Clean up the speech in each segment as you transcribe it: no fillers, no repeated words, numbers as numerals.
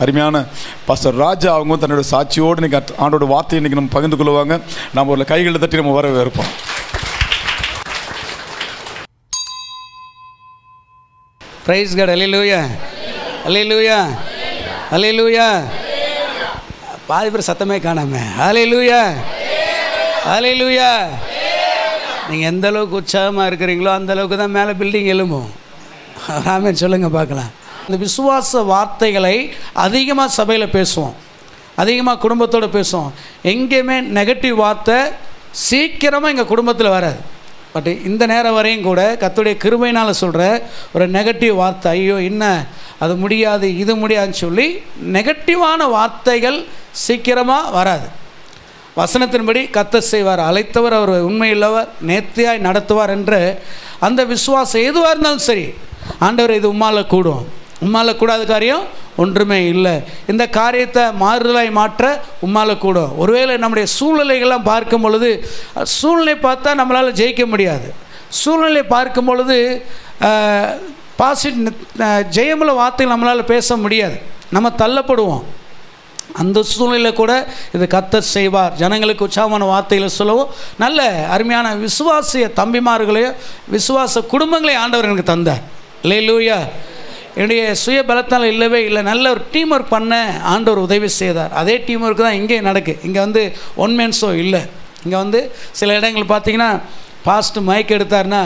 அருமையான பாஸ்டர் ராஜா அவங்க தன்னோட சாட்சியோடு இன்னைக்கு ஆண்டோட வார்த்தையை இன்னைக்கு நம்ம பகிர்ந்து கொள்வாங்க. நம்ம ஒரு கைகளை தட்டி நம்ம வரவேற்போம். Praise God. அல்லேலூயா, அல்லேலூயா, அல்லேலூயா. பாதி பேர் சத்தமே காணாம அல்லேலூயா, அல்லேலூயா. நீங்கள் எந்த அளவுக்கு உற்சாகமாக இருக்கிறீங்களோ அந்த அளவுக்கு தான் மேலே பில்டிங் எழும்பும். ஆமென் சொல்லுங்கள் பார்க்கலாம். இந்த விசுவாச வார்த்தைகளை அதிகமாக சபையில் பேசுவோம், அதிகமாக குடும்பத்தோடு பேசுவோம். எங்கேயுமே நெகட்டிவ் வார்த்தை சீக்கிரமாக எங்கள் குடும்பத்தில் வராது. பட் இந்த நேரம் வரையும் கூட கர்த்தருடைய கிருபையினால் சொல்கிற ஒரு நெகட்டிவ் வார்த்தை, ஐயோ என்ன அது முடியாது இது முடியாதுன்னு சொல்லி நெகட்டிவான வார்த்தைகள் சீக்கிரமாக வராது. வசனத்தின்படி கர்த்தர் செய்வார், அழைத்தவர் அவர் உண்மையுள்ளவர், நேர்த்தியாய் நடத்துவார் என்ற அந்த விசுவாசம் எதுவாக இருந்தாலும் சரி, ஆண்டவர் இது உம்மால் கூடும், உம்மால் கூடாத காரியம் ஒன்றுமே இல்லை, இந்த காரியத்தை மாறுதலாய் மாற்ற உம்மால் கூடும். ஒருவேளை நம்முடைய சூழ்நிலைகள்லாம் பார்க்கும் பொழுது, சூழ்நிலை பார்த்தா நம்மளால் ஜெயிக்க முடியாது. சூழ்நிலை பார்க்கும் பொழுது ஜெயமுள்ள வார்த்தைகள் நம்மளால் பேச முடியாது, நம்ம தள்ளப்படுவோம். அந்த சூழ்நிலையில் கூட இது கர்த்தர் செய்வார். ஜனங்களுக்கு உற்சாகமான வார்த்தைகளை சொல்லவும் நல்ல அருமையான விசுவாசிய தம்பிமார்களையும் விசுவாச குடும்பங்களையும் ஆண்டவர் எனக்கு தந்தார். அல்லேலூயா. என்னுடைய சுய பலத்தால் இல்லவே இல்லை, நல்ல ஒரு டீம் ஒர்க் பண்ண ஆண்டவர் உதவி செய்தார். அதே டீம் ஒர்க் தான் இங்கே நடக்குது. இங்கே வந்து ஒன் மேன் ஷோ இல்லை. இங்கே வந்து சில இடங்கள் பார்த்தீங்கன்னா பாஸ்ட் மைக் எடுத்தார்னா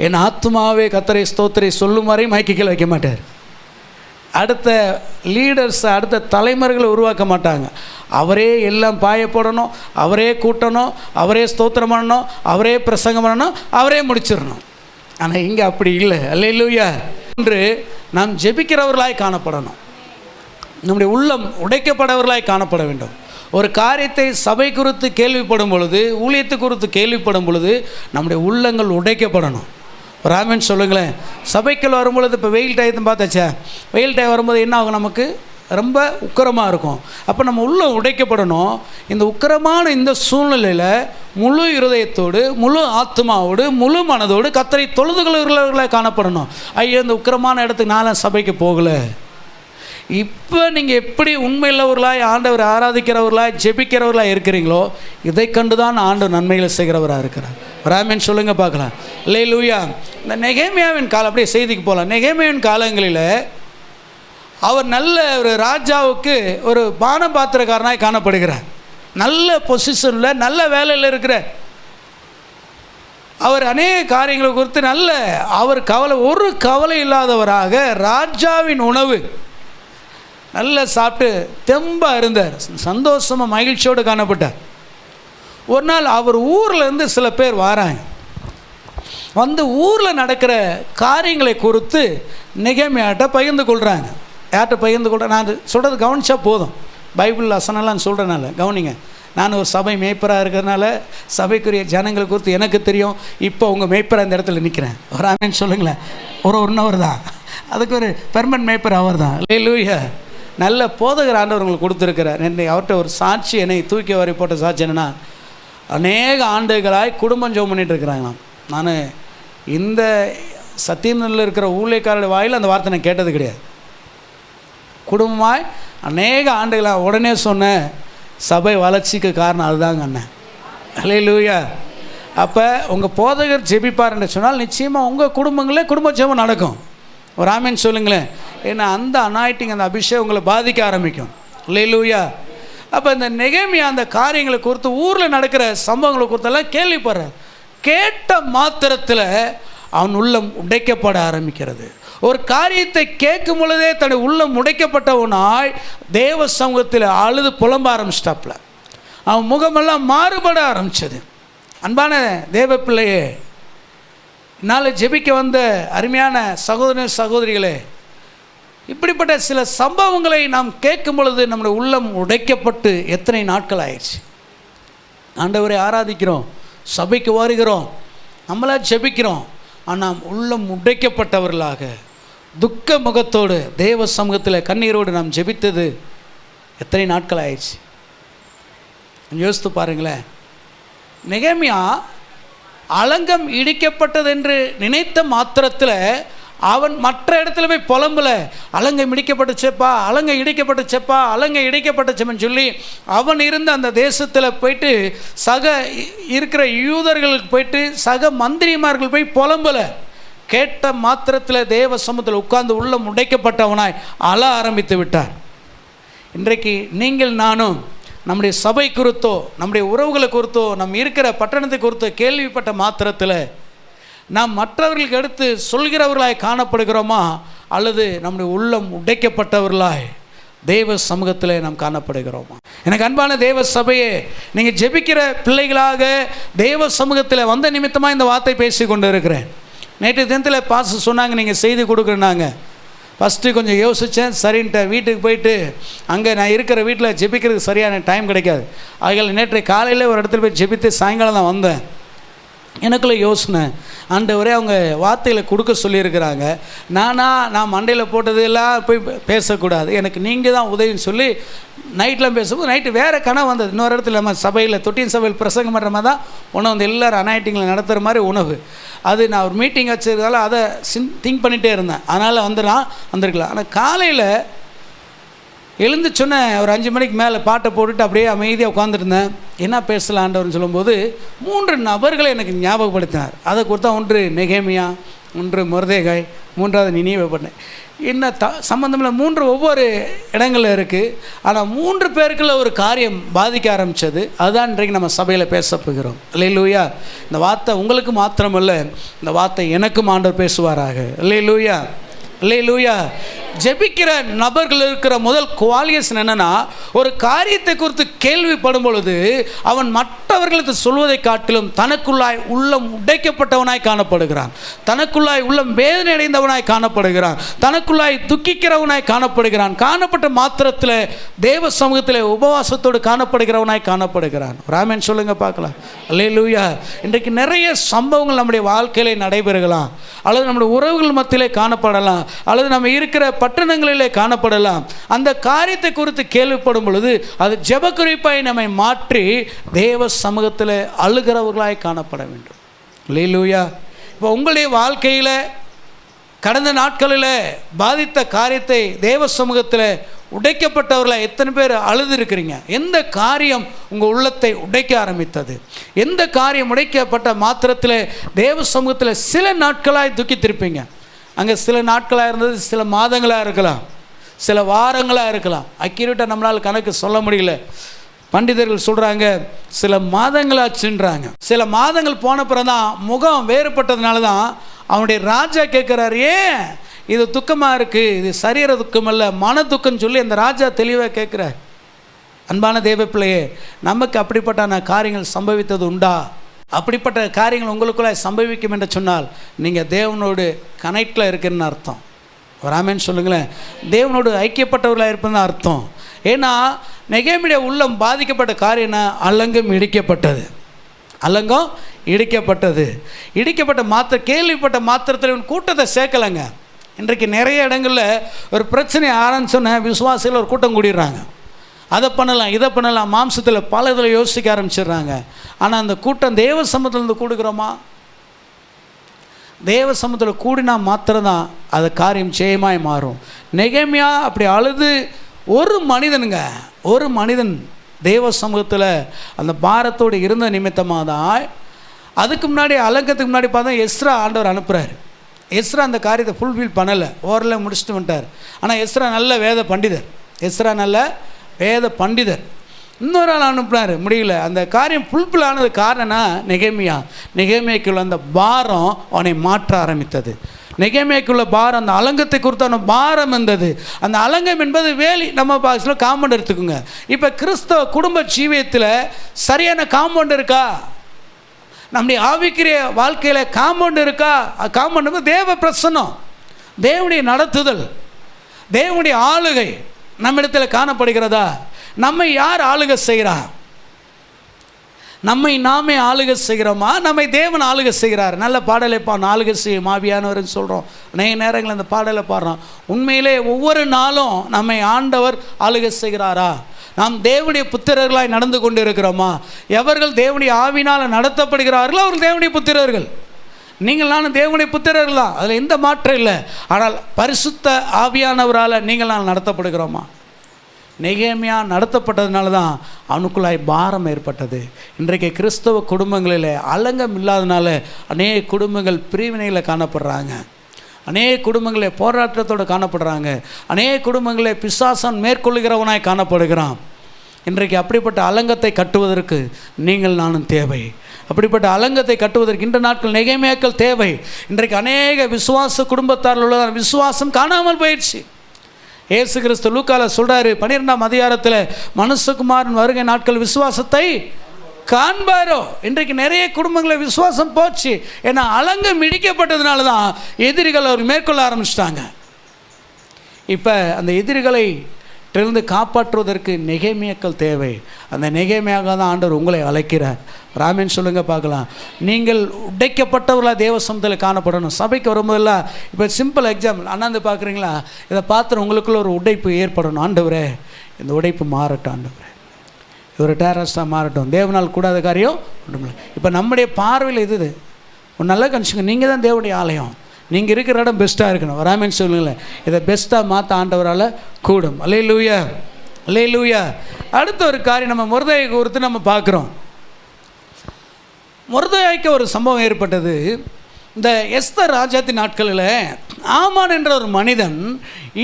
என் ஆத்மாவே கர்த்தரை ஸ்தோத்திரை சொல்லும் வரை மைக்கு கீழே வைக்க மாட்டார். அடுத்த லீடர்ஸ் அடுத்த தலைமுறைகளை உருவாக்க மாட்டாங்க. அவரே எல்லாம் பாய போடணும், அவரே கூட்டணும், அவரே ஸ்தோத்திரம் பண்ணணும், அவரே பிரசங்கம் பண்ணணும், அவரே முடிச்சிடணும். ஆனால் இங்கே அப்படி இல்லை. அல்லேலூயா. என்று நாம் ஜெபிக்கிறவர்களாய் காணப்படணும். நம்முடைய உள்ளம் உடைக்கப்படவர்களாய் காணப்பட வேண்டும். ஒரு காரியத்தை சபை குறித்து கேள்விப்படும் பொழுது, ஊழியத்தை குறித்து கேள்விப்படும் பொழுது நம்முடைய உள்ளங்கள் உடைக்கப்படணும். ஒரு ஆமென் சொல்லுங்களேன். சபைக்குள் வரும்பொழுது இப்போ வெயில் டயத்தை பார்த்தாச்சா, வெயில் டயம் வரும்போது என்ன ஆகும், நமக்கு ரொம்ப உக்கரமாக இருக்கும். அப்போ நம்ம உள்ளம் உடைக்கப்படணும். இந்த உக்கரமான இந்த சூழ்நிலையில் முழு இருதயத்தோடு முழு ஆத்மாவோடு முழு மனதோடு கர்த்தரை தொழுதுகிறவர்களாக காணப்படணும். ஐயோ இந்த உக்கரமான இடத்துக்கு நானும் சபைக்கு போகலை. இப்போ நீங்கள் எப்படி உண்மையுள்ளவர்களாய் ஆண்டவர் ஆராதிக்கிறவர்களாய் ஜெபிக்கிறவர்களாக இருக்கிறீங்களோ இதை கண்டு தான் ஆண்டவர் நன்மைகளை செய்கிறவராக இருக்கிறார். ராமன் சொல்லுங்கள் பார்க்கலாம். அல்லேலூயா. இந்த நெகேமியாவின் காலம் அப்படியே செய்திக்கு போகலாம். நெகேமியாவின் காலங்களில் அவர் நல்ல ஒரு ராஜாவுக்கு ஒரு பானபாத்திரக்காரனாய் காணப்படுகிறார். நல்ல பொசிஷனில் நல்ல வேலையில் இருக்கிற அவர் அநேக காரியங்களை குறித்து நல்ல அவர் ஒரு கவலை இல்லாதவராக ராஜாவின் உணவு நல்லா சாப்பிட்டு தெம்பாக இருந்தார், சந்தோஷமாக மகிழ்ச்சியோடு காணப்பட்டார். ஒரு நாள் அவர் ஊர்லேருந்து சில பேர் வராங்க, வந்து ஊரில் நடக்கிற காரியங்களை குறித்து நெகேமியாட்ட பகிர்ந்து கொள்கிறாங்க. யார்கிட்ட பகிர்ந்து கொள்கிறேன், நான் சொல்கிறது கவனிச்சா போதும். பைபிள் வசனம்லாம் சொல்கிறனால கவனிங்க. நான் ஒரு சபை மேய்ப்பராக இருக்கிறதுனால சபைக்குரிய ஜனங்களை குறித்து எனக்கு தெரியும். இப்போ உங்கள் மேய்ப்பராக இந்த இடத்துல நிற்கிறேன். ஒரு ஆமென் சொல்லுங்களேன். ஒருவர் தான், அதுக்கு ஒரு பெர்மனன்ட் மேய்ப்பர் அவர் தான். அல்லேலூயா. நல்ல போதகர் ஆண்டவர் உங்களுக்கு கொடுத்துருக்கிறார். அவர்கிட்ட ஒரு சாட்சி என்னை தூக்கி வரி போட்ட சாட்சி என்னென்னா, அநேக ஆண்டுகளாய் குடும்பம் ஜெபம் பண்ணிகிட்டு இருக்கிறாங்களாம். நான் இந்த சத்தியனில் இருக்கிற ஊழியக்காரருடைய வாயில் அந்த வார்த்தை நான் கேட்டது கிடையாது. குடும்பமாய் அநேக ஆண்டுகளாக உடனே சொன்ன சபை வளர்ச்சிக்கு காரணம் அதுதாங்க அண்ணன். அல்லேலூயா. அப்போ உங்கள் போதகர் ஜெபிப்பார் என்று சொன்னால் நிச்சயமாக உங்கள் குடும்பங்களே குடும்ப ஜெபம் நடக்கும். ஒரு ஆமென் சொல்லுங்களேன். ஏன்னா அந்த அனாயிட்டிங் அந்த அபிஷேகம் உங்களை பாதிக்க ஆரம்பிக்கும். அல்லேலூயா. அப்போ இந்த நெகேமியா அந்த காரியங்களை குறித்து ஊரில் நடக்கிற சம்பவங்களை குறித்தெல்லாம் கேள்விப்படுறார். கேட்ட மாத்திரத்தில் அவன் உள்ளம் உடைக்கப்பட ஆரம்பிக்கிறது. ஒரு காரியத்தை கேட்கும் பொழுதே தன்னுடைய உள்ளம் உடைக்கப்பட்டவனாய் தேவ சமூகத்தில் அழுது புலம்ப ஆரம்பிச்சிட்டாப்புல. அவன் முகமெல்லாம் மாறுபட ஆரம்பித்தது. அன்பான தேவ பிள்ளையே, என்னால் ஜெபிக்க வந்த அருமையான சகோதர சகோதரிகளே, இப்படிப்பட்ட சில சம்பவங்களை நாம் கேட்கும் பொழுது நம்முடைய உள்ளம் உடைக்கப்பட்டு எத்தனை நாட்கள் ஆயிடுச்சு. ஆண்டவரை ஆராதிக்கிறோம், சபைக்கு வருகிறோம், நம்மளா ஜெபிக்கிறோம், ஆனால் உள்ளம் உடைக்கப்பட்டவர்களாக துக்க முகத்தோடு தேவ சமூகத்தில் கண்ணீரோடு நாம் ஜெபித்தது எத்தனை நாட்கள் ஆயிடுச்சு. யோசித்து பாருங்களேன். நெகேமியா அலங்கம் இடிக்கப்பட்டது என்று நினைத்த மாத்திரத்தில் அவன் மற்ற இடத்துல போய் புலம்பல, அலங்கை இடிக்கப்பட்டுச்சப்பா, அலங்கை இடிக்கப்பட்டுச்சப்பா, அலங்கை இடிக்கப்பட்டுச்சப்பன்னு சொல்லி அவன் இருந்த அந்த தேசத்தில் போயிட்டு சக இருக்கிற யூதர்களுக்கு போயிட்டு சக மந்திரிமார்கள் போய் புலம்பல. கேட்ட மாத்திரத்தில் தேவ சமூகத்தில் உட்கார்ந்து உள்ளம் உடைக்கப்பட்டவனாய் அழ ஆரம்பித்து விட்டார். இன்றைக்கு நீங்கள் நானும் நம்முடைய சபை குறித்தோ நம்முடைய உறவுகளை குறித்தோ நம் இருக்கிற பட்டணத்தை குறித்தோ கேள்விப்பட்ட மாத்திரத்தில் நாம் மற்றவர்களுக்கு எடுத்து சொல்கிறவர்களாய் காணப்படுகிறோமா, அல்லது நம்முடைய உள்ளம் உடைக்கப்பட்டவர்களாய் தேவ சமூகத்தில் நாம் காணப்படுகிறோமா? எனக்கு அன்பான தேவ சபையே, நீங்கள் ஜெபிக்கிற பிள்ளைகளாக தேவ சமூகத்தில் வந்த நிமித்தமாக இந்த வார்த்தை பேசி கொண்டு இருக்கிறேன். நேற்று தினத்தில் பாஸ்டர் சொன்னாங்க நீங்கள் செய்தி கொடுக்குறேன்னாங்க. ஃபஸ்ட்டு கொஞ்சம் யோசித்தேன், சரின்ட்ட வீட்டுக்கு போயிட்டு அங்கே நான் இருக்கிற வீட்டில் ஜெபிக்கிறதுக்கு சரியான டைம் கிடைக்காது. ஆகையால் நேற்று காலையில் ஒரு இடத்துல போய் ஜெபித்து சாயங்காலம் தான் வந்தேன். எனக்குள்ளே யோசனை, ஆண்டவரே அவங்க வார்த்தையில் கொடுக்க சொல்லியிருக்கிறாங்க, நான் மண்டையில் போட்டதெல்லாம் போய் பேசக்கூடாது, எனக்கு நீங்கள் தான் உதவின்னு சொல்லி நைட்லாம் பேசும்போது நைட்டு வேறு கனவு வந்தது. இன்னொரு இடத்துல நம்ம சபையில் தொட்டின் சபையில் பிரசங்கம் பண்ணுற மாதிரி தான் உணவு வந்து எல்லோரும் அனாயிட்டிங்கில் நடத்துகிற மாதிரி உணவு. அது நான் ஒரு மீட்டிங் வச்சதுனால அதை திங்க் பண்ணிகிட்டே இருந்தேன், அதனால் வந்திருக்கலாம். ஆனால் காலையில் எழுந்து சொன்னேன், ஒரு 5 மணிக்கு மேலே பாட்டை போட்டுட்டு அப்படியே அமைதியாக உட்காந்துருந்தேன். என்ன பேசலான்றவர்னு சொல்லும்போது 3 நபர்களை எனக்கு ஞாபகப்படுத்தினார். அதை கொடுத்தா ஒன்று நெகேமியா, ஒன்று மொர்தெகாய், 3வது நினிவே பண்ணேன். என்ன சம்மந்தமில்லை, 3 ஒவ்வொரு இடங்களில் இருக்குது. ஆனால் 3 பேருக்குள்ள ஒரு காரியம் பாதிக்க ஆரம்பித்தது. அதுதான் இன்றைக்கு நம்ம சபையில் பேச போகிறோம். அல்லேலூயா. இந்த வார்த்தை உங்களுக்கு மாத்திரமல்ல, இந்த வார்த்தை எனக்கும் ஆண்டவர் பேசுவாராக. அல்லேலூயா, அல்லேலூயா. ஜெபிக்கிற நபர்கள் இருக்கிற முதல் குவாலிஃபிகேஷன் என்னன்னா, ஒரு காரியத்தை குறித்து கேள்விப்படும் பொழுது அவன் மற்றவர்களுக்கு சொல்வதை காட்டிலும் தனக்குள்ளாய் உள்ளம் உடைக்கப்பட்டவனாய் காணப்படுகிறான், தனக்குள்ளாய் உள்ளம் வேதனை அடைந்தவனாய் காணப்படுகிறான், தனக்குள்ளாய் துக்கிக்கிறவனாய் காணப்படுகிறான். காணப்பட்ட மாத்திரத்தில் தேவ சமூகத்தில் உபவாசத்தோடு காணப்படுகிறவனாய் காணப்படுகிறான். ராமன் சொல்லுங்க பார்க்கலாம். அல்லேலூயா. இன்றைக்கு நிறைய சம்பவங்கள் நம்முடைய வாழ்க்கையிலே நடைபெறலாம், அல்லது நம்முடைய உறவுகள் மத்தியிலே காணப்படலாம், அல்லது நம்ம இருக்கிற பட்டணங்களிலே காணப்படலாம். அந்த காரியத்தை குறித்து கேள்விப்படும் பொழுது அது ஜெப குறிப்பாய் நம்மை மாற்றி தேவ சமூகத்தில் அழுகிறவர்களாய் காணப்பட வேண்டும். அல்லேலூயா. இப்போ உங்களுடைய வாழ்க்கையில் கடந்த நாட்களில் பாதித்த காரியத்தை தேவ சமூகத்தில் உடைக்கப்பட்டவர்களை எத்தனை பேர் அழுது இருக்கிறீங்க? எந்த காரியம் உங்கள் உள்ளத்தை உடைக்க ஆரம்பித்தது? எந்த காரியம் உடைக்கப்பட்ட மாத்திரத்தில் தேவ சமூகத்தில் சில நாட்களாய் துக்கித்திருப்பீங்க. அங்கே சில நாட்களாக இருந்தது, சில மாதங்களாக இருக்கலாம், சில வாரங்களாக இருக்கலாம். அக்யூரேட்டாக நம்மளால் கணக்கு சொல்ல முடியல. பண்டிதர்கள் சொல்கிறாங்க சில மாதங்களாச்சுன்றாங்க. சில மாதங்கள் போன பிறகு தான் முகம் வேறுபட்டதுனால தான் அவனுடைய ராஜா கேட்குறாரு, ஏன் இது துக்கமாக இருக்குது, இது சரீர துக்கம் அல்ல மன துக்கம்னு சொல்லி அந்த ராஜா தெளிவாக கேட்குறார். அன்பான தேவ பிள்ளையே, நமக்கு அப்படிப்பட்ட காரியங்கள் சம்பவித்தது உண்டா? அப்படிப்பட்ட காரியங்கள் உங்களுக்குள்ள சம்பவிக்கும் என்று சொன்னால் நீங்கள் தேவனோடு கனெக்டில் இருக்குன்னு அர்த்தம். ஒரு ஆமென் சொல்லுங்களேன். தேவனோடு ஐக்கியப்பட்டவர்களாக இருப்பதுன்னு அர்த்தம். ஏன்னா நெகேமியா உள்ளம் பாதிக்கப்பட்ட காரியம் என்ன? அலங்கம் இடிக்கப்பட்டது. அலங்கம் இடிக்கப்பட்டது. இடிக்கப்பட்ட கேள்விப்பட்ட மாத்திரத்தில் கூட்டத்தை சேர்க்கலைங்க. இன்றைக்கு நிறைய இடங்களில் ஒரு பிரச்சனை ஆரம்பிச்சோன்னே விசுவாசிகள் ஒரு கூட்டம் கூடிடுறாங்க. அதை பண்ணலாம், இதை பண்ணலாம், மாம்சத்தில் பல இதில் யோசிக்க ஆரம்பிச்சிடுறாங்க. ஆனால் அந்த கூட்டம் தேவ சமூகத்திலிருந்து கூடுகிறோமா? தேவ சமூகத்தில் கூடினா மாத்திரம்தான் அது காரியம் ஜெயமாய் மாறும். நெகேமியா அப்படி அழுது ஒரு மனிதன் தேவ சமூகத்தில் அந்த பாரத்தோடு இருந்த நிமித்தமாக தான். அதுக்கு முன்னாடி அலங்கத்துக்கு முன்னாடி பார்த்தா எஸ்ரா ஆண்டவர் அனுப்புகிறார். எஸ்ரா அந்த காரியத்தை ஃபுல்ஃபில் பண்ணலை, ஓரளவு முடிச்சுட்டு வந்துட்டார். ஆனால் எஸ்ரா நல்ல வேத பண்டிதர். இன்னொரு ஆள் அனுப்புனார், முடியல. அந்த காரியம் ஃபுல்ஃபில் ஆனது காரணம் நெகேமியாக்குள்ள அந்த பாரம் அவனை மாற்ற ஆரம்பித்தது. நெகேமியாக்குள்ள பாரம், அந்த அலங்கத்தை குறித்தான பாரம் இருந்தது. அந்த அலங்கம் என்பது வேலி, நம்ம பாக்ஸில் காம்பவுண்ட் எடுத்துக்கோங்க. இப்போ கிறிஸ்தவ குடும்ப ஜீவியத்தில் சரியான காம்பவுண்ட் இருக்கா? நம்முடைய ஆவிக்குரிய வாழ்க்கையில் காம்பவுண்ட் இருக்கா? காம்பவுண்ட் தேவ பிரசன்னம், தேவனுடைய நடத்துதல், தேவனுடைய ஆளுகை நம்மிடத்தில் காணப்படுகிறதா? நம்மை யார் ஆளுகை செய்கிறா? நம்மை நாமே ஆளுகை செய்கிறோமா? நம்மை தேவன் ஆளுகை செய்கிறார். நல்ல பாடலை பாடுறோம், ஆளுகை செய்யும் ஆவியானவர்னு சொல்கிறோம். நிறைய நேரங்கள் அந்த பாடலை பாடுறோம். உண்மையிலே ஒவ்வொரு நாளும் நம்மை ஆண்டவர் ஆளுகை செய்கிறாரா? நாம் தேவனுடைய புத்திரர்களாய் நடந்து கொண்டு இருக்கிறோமா? எவர்கள் தேவனுடைய ஆவினால் நடத்தப்படுகிறார்களோ அவர்கள் தேவனுடைய புத்திரர்கள். நீங்கள் நானும் தேவனுடைய புத்திரர்கள் தான், அதில் எந்த மாற்றம் இல்லை. ஆனால் பரிசுத்த ஆவியானவரால் நீங்கள் நான் நடத்தப்படுகிறோமா? நெகேமியா நடத்தப்பட்டதுனால தான் அவனுக்குள்ளாய் பாரம் ஏற்பட்டது. இன்றைக்கு கிறிஸ்தவ குடும்பங்களில் அலங்கம் இல்லாதனால அநேக குடும்பங்கள் பிரிவினையில் காணப்படுறாங்க, அநேக குடும்பங்களில் போராட்டத்தோடு காணப்படுறாங்க, அநேக குடும்பங்களில் பிசாசன் மேற்கொள்ளுகிறவனாய் காணப்படுகிறான். இன்றைக்கு அப்படிப்பட்ட அலங்கத்தை கட்டுவதற்கு நீங்கள் நானும் தேவை. அப்படிப்பட்ட அலங்கத்தை கட்டுவதற்கு இந்த நாட்கள் நெகேமியாக்கள் தேவை. இன்றைக்கு அநேக விசுவாச குடும்பத்தாரில் உள்ள விசுவாசம் காணாமல் போயிடுச்சு. இயேசு கிறிஸ்து லூக்கால சொல்கிறாரு 12ஆம் அதிகாரத்தில், மனுஷகுமாரன் வருகை நாட்கள் விசுவாசத்தை காண்பாரோ. இன்றைக்கு நிறைய குடும்பங்களில் விசுவாசம் போச்சு. ஏன்னா அலங்கம் இடிக்கப்பட்டதுனால தான் எதிரிகள் அவர் மேற்கொள்ள ஆரம்பிச்சிட்டாங்க. இப்போ அந்த எதிரிகளை இருந்து காப்பாற்றுவதற்கு நெகேமியாக்கள் தேவை. அந்த நெகேமியாக தான் ஆண்டவர் உங்களை அழைக்கிறார். ராமன் சொல்லுங்க பார்க்கலாம். நீங்கள் உடைக்கப்பட்டவர்களாக தேவ சமூகத்தில் காணப்படணும். சபைக்கு வரும்போதெல்லாம் இப்போ சிம்பிள் எக்ஸாம்பிள் அண்ணாந்து பார்க்குறீங்களா, இதை பார்த்து உங்களுக்குள்ள ஒரு உடைப்பு ஏற்படணும். ஆண்டவரே இந்த உடைப்பு மாறட்டும், ஆண்டவரே ஒரு டேரஸ்டாக மாறட்டும். தேவனால் கூடாத காரியம் ஒன்றுமில்லை. இப்போ நம்முடைய பார்வையில் இது ஒரு நல்ல கணிச்சுங்க, நீங்கள் தான் தேவனுடைய ஆலயம், நீங்கள் இருக்கிற இடம் பெஸ்ட்டாக இருக்கணும். வராமன்னு சொல்லுங்களேன், இதை பெஸ்ட்டாக மாற்ற ஆண்டவரால் கூடும். அல்லேலூயா, அல்லேலூயா. அடுத்த ஒரு காரியம் நம்ம மொர்தெகாயை குறித்து நம்ம பார்க்குறோம். மொர்தெகாய்க்கு ஒரு சம்பவம் ஏற்பட்டது. இந்த எஸ்தர் ராஜாத்தின் நாட்களில் ஆமான் என்ற ஒரு மனிதன்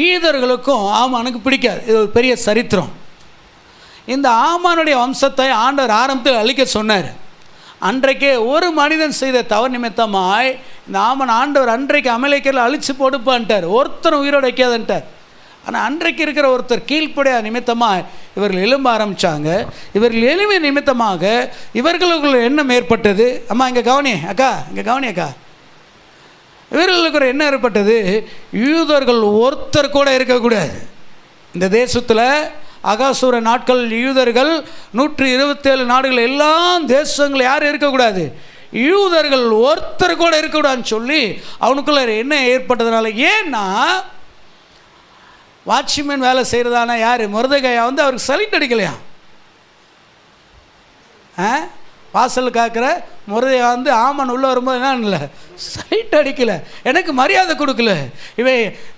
யூதர்களுக்கும் ஆமானுக்கு பிடிக்காது. இது ஒரு பெரிய சரித்திரம். இந்த ஆமானுடைய வம்சத்தை ஆண்டவர் ஆரம்பத்தில் அழிக்க சொன்னார். அன்றைக்கே ஒரு மனிதன் செய்த தவறு நிமித்தமாய் இந்த ஆமன் ஆண்டவர் அன்றைக்கு அமலேக்கரில் அழித்து போடுப்பான்ட்டார், ஒருத்தர் உயிரோடு வைக்காதுன்ட்டார். ஆனால் அன்றைக்கு இருக்கிற ஒருத்தர் கீழ்ப்படைய நிமித்தமாக இவர்கள் எழும்ப ஆரம்பித்தாங்க. இவர்கள் எழுமை நிமித்தமாக இவர்களுக்குள்ள எண்ணம் ஏற்பட்டது. அம்மா இங்கே கவனி அக்கா, இங்கே கவனி அக்கா. இவர்களுக்கு ஒரு எண்ணம் ஏற்பட்டது, யூதர்கள் ஒருத்தர் கூட இருக்கக்கூடாது இந்த தேசத்தில். அகாசூர நாட்கள் யூதர்கள் 127 நாடுகள் எல்லாம் தேசங்கள் யாரும் இருக்கக்கூடாது, யூதர்கள் ஒருத்தர் கூட இருக்கக்கூடாதுன்னு சொல்லி அவனுக்குள்ள என்ன ஏற்பட்டதுனால. ஏன்னா வாட்ச்மேன் வேலை செய்கிறதானா யார், மொர்தெகாயை அவருக்கு சலிட் அடிக்கலையா. வாசல் காக்கிற மொர்தெகாய் ஆமன் உள்ளே வரும்போது என்ன இல்லை, சைட் அடிக்கலை, எனக்கு மரியாதை கொடுக்கல.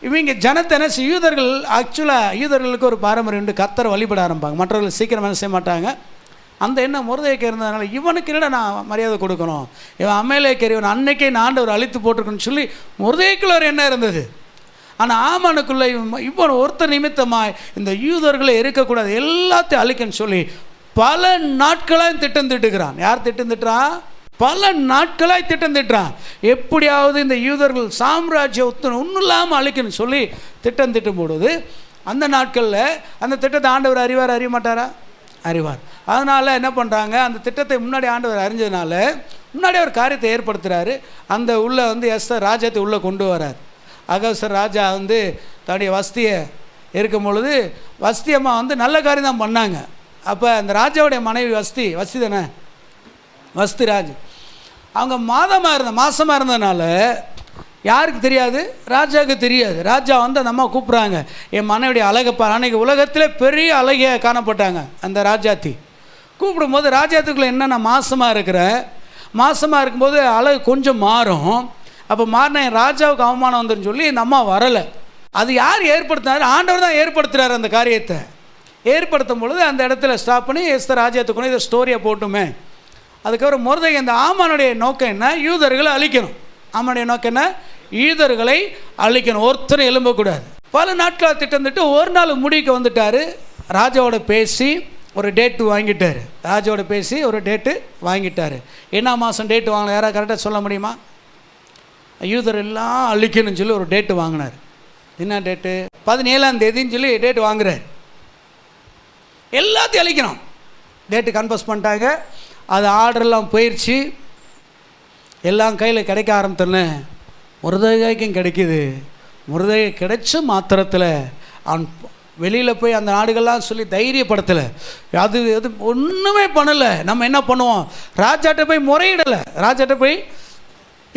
இவங்க ஜனத்தை என்ன யூதர்கள் ஆக்சுவலாக யூதர்களுக்கு ஒரு பாரம்பரியம் உண்டு, கர்த்தரை வழிபட ஆரம்பிப்பாங்க, மற்றவர்கள் சீக்கிரம் என்ன செய்ய மாட்டாங்க. அந்த எண்ணம் மொர்தெகாய்க்கு இருந்ததுனால இவனுக்கு இல்லை நான் மரியாதை கொடுக்கணும், இவன் அமலேக்கர், இவன் அன்னைக்கே நான் ஆண்டவர் அழித்து போட்டிருக்குன்னு சொல்லி மொர்தெகாய்க்குள்ள ஒரு எண்ணம் இருந்தது. ஆனால் ஆமானுக்குள்ளே இவன் ஒருத்தர் நிமித்தமாக இந்த யூதர்களை இருக்கக்கூடாது, எல்லாத்தையும் அழிக்கன்னு சொல்லி பல நாட்களாக திட்டம் திட்டுகிறான். யார் திட்டம் திட்டுறான்? பல நாட்களாக திட்டம் திட்டுறான். எப்படியாவது இந்த யூதர்கள் சாம்ராஜ்யத்தை ஒன்றும் இல்லாமல் அழிக்கணும்னு சொல்லி திட்டம் திட்டும் போடுது. அந்த நாட்களில் அந்த திட்டத்தை ஆண்டவர் அறிவார், அறிய மாட்டாரா? அறிவார். அதனால் என்ன பண்ணுறாங்க, அந்த திட்டத்தை முன்னாடி ஆண்டவர் அறிஞ்சதுனால முன்னாடி ஒரு காரியத்தை ஏற்படுத்துகிறாரு. அந்த உள்ளே எஸ்தர் ராஜ்யத்தை உள்ளே கொண்டு வரார். அகஸ்தர் ராஜா தன்னுடைய வஸ்தியை இருக்கும் பொழுது வஸ்தி அம்மா நல்ல காரியம் தான் பண்ணாங்க. அப்போ அந்த ராஜாவுடைய மனைவி வஸ்தி தானே, வஸ்தி ராஜ், அவங்க மாசமாக இருந்ததுனால யாருக்கு தெரியாது, ராஜாவுக்கு தெரியாது. ராஜா அந்த அம்மா கூப்பிட்றாங்க, என் மனைவிடைய அழகப்பா. அன்றைக்கி உலகத்தில் பெரிய அழகியாக காணப்பட்டாங்க அந்த ராஜாத்தி. கூப்பிடும்போது ராஜாத்துக்குள்ளே என்னென்ன மாசமாக இருக்கிறேன், மாசமாக இருக்கும்போது அழகு கொஞ்சம் மாறும். அப்போ மாறின என் ராஜாவுக்கு அவமானம் வந்துன்னு சொல்லி இந்த அம்மா வரலை. அது யார் ஏற்படுத்தினார்? ஆண்டவர் தான் ஏற்படுத்துகிறார். அந்த காரியத்தை ஏற்படுத்தும் பொழுது அந்த இடத்துல ஸ்டாப் பண்ணி எஸ்தர் ராஜ்யத்துக்குன்னு இதை ஸ்டோரியை போட்டுமே. அதுக்கப்புறம் மொர்தெகாய் இந்த ஆமானுடைய நோக்கம் என்ன, யூதர்களை அழிக்கணும். ஆமானுடைய நோக்கம் என்ன, யூதர்களை அழிக்கணும், ஒருத்தரும் எழும்பக்கூடாது. பல நாட்களாக திட்டமிட்டு ஒரு நாள் முடிவுக்கு வந்துட்டார். ராஜாவோட பேசி ஒரு டேட்டு வாங்கிட்டார். ராஜாவோட பேசி ஒரு டேட்டு வாங்கிட்டார். என்ன மாதம் டேட்டு வாங்கலாம், யாராவது கரெக்டாக சொல்ல முடியுமா? யூதர் எல்லாம் அழிக்கணும்னு சொல்லி ஒரு டேட்டு வாங்கினார். என்ன டேட்டு? 17ஆம் தேதின்னு சொல்லி டேட்டு வாங்குறார். எல்லாத்தையும் அழிக்கணும் டேட்டு கன்ஃபர்ஸ் பண்ணிட்டாங்க. அது ஆர்டர்லாம் போயிடுச்சு, எல்லாம் கையில் கிடைக்க ஆரம்பித்தோன்னே மொர்தெகாய்க்கும் கிடைக்கிது. மொர்தெகாய் கிடைச்ச மாத்திரத்தில் அவன் வெளியில் போய் அந்த நாடுகள்லாம் சொல்லி தைரியப்படுத்தலை, அது ஒன்றுமே பண்ணலை. நம்ம என்ன பண்ணுவோம், ராஜாட்ட போய் முறையிடலை. ராஜாட்ட போய்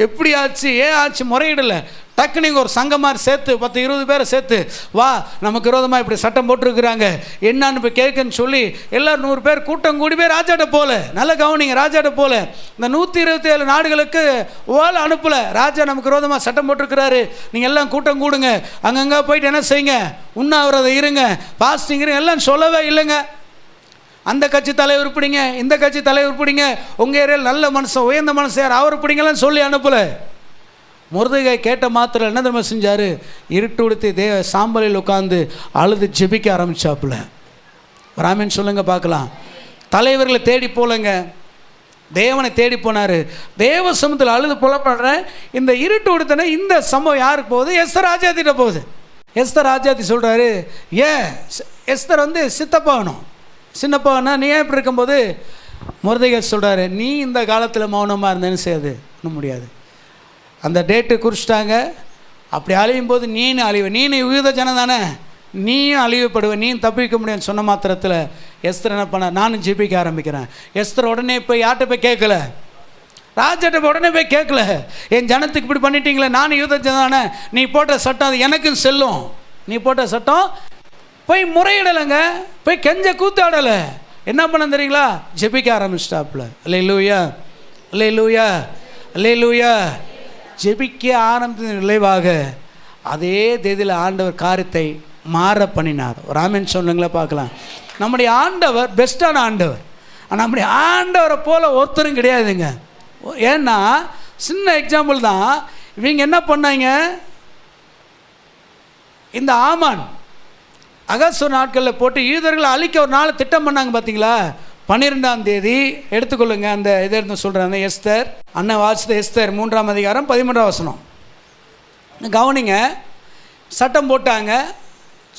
எப்படி ஆச்சு, ஏன் ஆச்சு முறையிடலை. டக்கு நீங்கள் ஒரு சங்கம் மாதிரி சேர்த்து 10-20 பேரை சேர்த்து, வா நமக்கு விரோதமாக இப்படி சட்டம் போட்டிருக்கிறாங்க என்னான்னு போய் கேட்குன்னு சொல்லி எல்லோரும் 100 பேர் கூட்டம் கூடி போய் ராஜாட்ட போல. நல்ல கவனிங்க, ராஜாட்ட போல. இந்த 127 நாடுகளுக்கு ஓலை அனுப்பலை. ராஜா நமக்கு விரோதமாக சட்டம் போட்டிருக்கிறாரு, நீங்கள் எல்லாம் கூட்டம் கூடுங்க, அங்கங்கே போயிட்டு என்ன செய்யுங்க, உண்ணாவிரதம் இருங்க, பாஸ்டிங் இருங்க, எல்லாம் சொல்லவே இல்லைங்க. அந்த கட்சி தலைவர் பிடிங்க, இந்த கட்சி தலைவர் பிடிங்க, உங்கள் ஏரியாவில் நல்ல மனுஷன் உயர்ந்த மனுஷன் யார் அவர் பிடிங்கலாம் சொல்லி அனுப்பலை. மொர்தெகாய் கேட்ட மாத்திரம் என்ன தெரியுமா செஞ்சார்? இருட்டு உடுத்தி சாம்பலில் உட்காந்து அழுது ஜெபிக்க ஆரம்பிச்சாப்புல. ராமன் சொல்லுங்க பார்க்கலாம். தலைவர்களை தேடி போலங்க, தேவனை தேடி போனார். தேவ சமூகத்தில் அழுது புலப்படுறேன். இந்த இருட்டு உடுத்தின இந்த சம்பவம் யாருக்கு போகுது? எஸ்தர் ராஜாத்திட்ட போகுது. எஸ்தர் ராஜாத்தி சொல்கிறாரு, ஏன் எஸ்தர் சித்தப்பாகணும், சின்னப்பாகனா நீ ஏன் இப்படி இருக்கும்போது மொர்தெகாய் சொல்கிறாரு, நீ இந்த காலத்தில் மௌனமாக இருந்தேன்னு செய்யாது ஒன்றும் முடியாது. அந்த டேட்டு குறிச்சிட்டாங்க. அப்படி அழியும் போது நீனு அழிவு, நீனு யூத ஜனம் தானே, நீயும் அழிவுப்படுவேன், நீயும் தப்பிக்க முடியும்னு சொன்ன மாத்திரத்தில் எஸ்தர் என்ன பண்ண, நானும் ஜெபிக்க ஆரம்பிக்கிறேன். எஸ்தர் உடனே போய் யார்கிட்ட போய் கேட்கல, ராஜாட்ட உடனே போய் கேட்கல, என் ஜனத்துக்கு இப்படி பண்ணிட்டீங்களே, நானும் யூத ஜனம் தானே, நீ போட்ட சட்டம் அது எனக்கும் செல்லும், நீ போட்ட சட்டம் போய் முறையிடலைங்க, போய் கெஞ்ச கூத்தாடலை. என்ன பண்ண தெரியுங்களா? ஜெபிக்க ஆரம்பிச்சிட்டாப்புல. அல்லேலூயா, அல்லேலூயா, அல்லேலூயா. ஜெபிக்க ஆரம்பித்த விளைவாக அதே தேதியில் ஆண்டவர் காரியத்தை மாற பண்ணினார். ராமன் சொல்லுங்களா பார்க்கலாம். நம்முடைய ஆண்டவர் பெஸ்ட்டான ஆண்டவர். ஆனால் நம்முடைய ஆண்டவரை போல் ஒருத்தரும் கிடையாதுங்க. ஏன்னா சின்ன எக்ஸாம்பிள் தான். இவங்க என்ன பண்ணாங்க, இந்த ஆமான் அகஸ்து நாட்களில் போட்டு யூதர்களை அழிக்க ஒரு நாள் திட்டம் பண்ணாங்க பார்த்தீங்களா? 12ஆம் தேதி எடுத்துக்கொள்ளுங்க. அந்த இதை எடுத்து சொல்கிறேன். எஸ்தர் அண்ணன் வாசித்த எஸ்தர் 3ஆம் அதிகாரம் 13ஆம் வசனம் கவனிங்க. சட்டம் போட்டாங்க,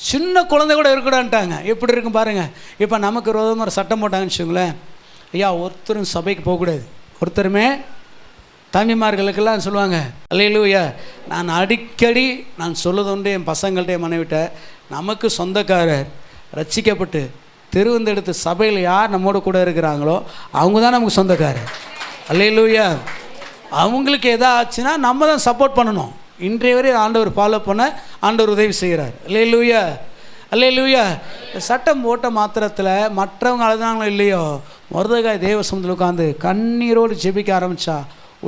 சின்ன குழந்தை கூட இருக்கக்கூடாதுன்ட்டாங்க. எப்படி இருக்கும் பாருங்கள். இப்போ நமக்கு விரோதமாக ஒரு சட்டம் போட்டாங்கன்னு வச்சுங்களேன், ஐயா ஒருத்தரும் சபைக்கு போகக்கூடாது, ஒருத்தருமே தம்பிமார்களுக்கெல்லாம் சொல்லுவாங்க. அல்லேலூயா. நான் அடிக்கடி சொல்லுதுண்டு என் பசங்கள்ட்ட என் மனைவிட்ட, நமக்கு சொந்தக்காரர் ரட்சிக்கப்பட்டு திருவந்தெடுத்து சபையில் யார் நம்மோட கூட இருக்கிறாங்களோ அவங்க தான் நமக்கு சொந்தக்காரர். அல்லேலூயா. அவங்களுக்கு எதா ஆச்சுன்னா நம்ம தான் சப்போர்ட் பண்ணணும். இன்றைய வரை ஆண்டவர் ஃபாலோ பண்ண ஆண்டவர் உதவி செய்கிறார். அல்லேலூயா, அல்லேலூயா. சட்டம் போட்ட மாத்திரத்தில் மற்றவங்க அழுதாங்களோ இல்லையோ, மொர்தெகாய் தேவ சமூகத்தில் உட்காந்து கண்ணீரோடு ஜெபிக்க ஆரம்பித்தா,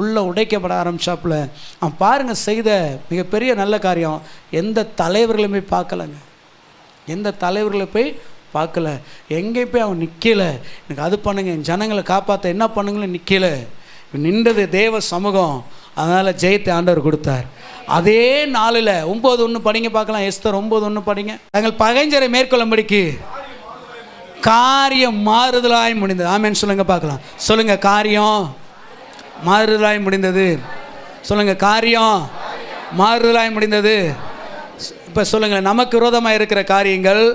உள்ளே உடைக்கப்பட ஆரம்பித்தாப்புல. அவன் பாருங்கள் செய்த மிகப்பெரிய நல்ல காரியம். எந்த தலைவர்களுமே பார்க்கலங்க, எந்த தலைவர்களை போய் பார்க்கல, எங்கே போய் அவன் நிற்கலை. எனக்கு அது பண்ணுங்க, என் ஜனங்களை காப்பாற்ற என்ன பண்ணுங்களும் நிற்கலை. நின்றது தேவ சமூகம். அதனால் ஜெயத்தை ஆண்டவர் கொடுத்தார். அதே நாளில் 9:1 படிங்க பார்க்கலாம். எஸ்தர் 9:1 படிங்க. தங்கள் பகைஞரை மேற்கொள்ளும்படிக்கு காரியம் மாறுதலாய் முடிந்தது. ஆமென் சொல்லுங்க பார்க்கலாம். சொல்லுங்க, காரியம் மாறுதலாய் முடிந்தது. சொல்லுங்க, காரியம் மாறுதலாய் முடிந்தது. இப்போ சொல்லுங்கள், நமக்கு விரோதமாக இருக்கிற காரியங்கள்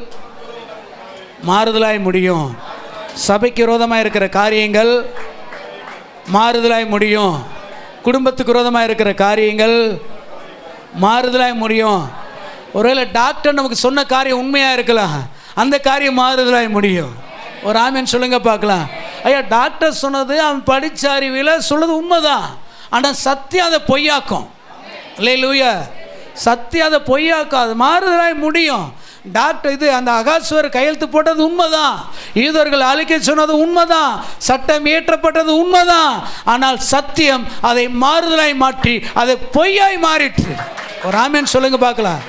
மாறுதலாய் முடியும். சபைக்கு விரோதமாக இருக்கிற காரியங்கள் மாறுதலாய் முடியும். குடும்பத்துக்கு விரோதமாக இருக்கிற காரியங்கள் மாறுதலாய் முடியும். ஒருவேளை டாக்டர் நமக்கு சொன்ன காரியம் உண்மையாக இருக்கலாம், அந்த காரியம் மாறுதலாய் முடியும். ஒரு ஆமென் சொல்லுங்க பார்க்கலாம். ஐயா டாக்டர் சொன்னது அவன் படித்த அறிவியல சொல்லுது உண்மைதான், ஆனால் சத்தியம் அதை பொய்யாக்கும். அல்லேலூயா. சத்தியம் அதை பொய்யாக்கும், அது மாறுதலாய் முடியும். டாக்டர் இது அந்த அகாஸ்வர் கையெழுத்து போட்டது உண்மைதான், யூதர்கள் அழிக்க சொன்னது உண்மைதான், சட்டம் இயற்றப்பட்டது உண்மைதான், ஆனால் சத்தியம் அதை மாறுதலாய் மாற்றி அதை பொய்யாய் மாறிற்று. ஒரு ஆமென் சொல்லுங்க பார்க்கலாம்.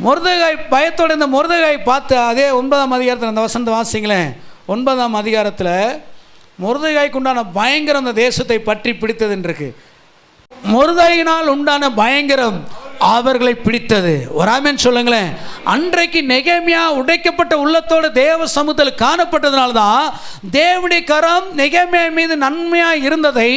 மொர்தெகாய் பயத்தோடு இந்த மொர்தெகாய் பார்த்து அதே 9ஆம் அதிகாரத்தில் அந்த வசனத்தை வாசிங்களேன். 9ஆம் அதிகாரத்தில் மொர்தெகாய்க்கு உண்டான பயங்கரம் அந்த தேசத்தை பற்றி பிடித்ததுன்னு இருக்கு. மொர்தெகாயினால் உண்டான பயங்கரம் அவர்களை பிடித்தது. ஒரு ஆமென் சொல்லுங்களேன். அன்றைக்கு நெகேமியா உடைக்கப்பட்ட உள்ளத்தோடு தேவ சமூகத்தில் காணப்பட்டதுனால தான் தேவனுடைய கரம் நெகேமியா மீது நன்மையாக இருந்ததை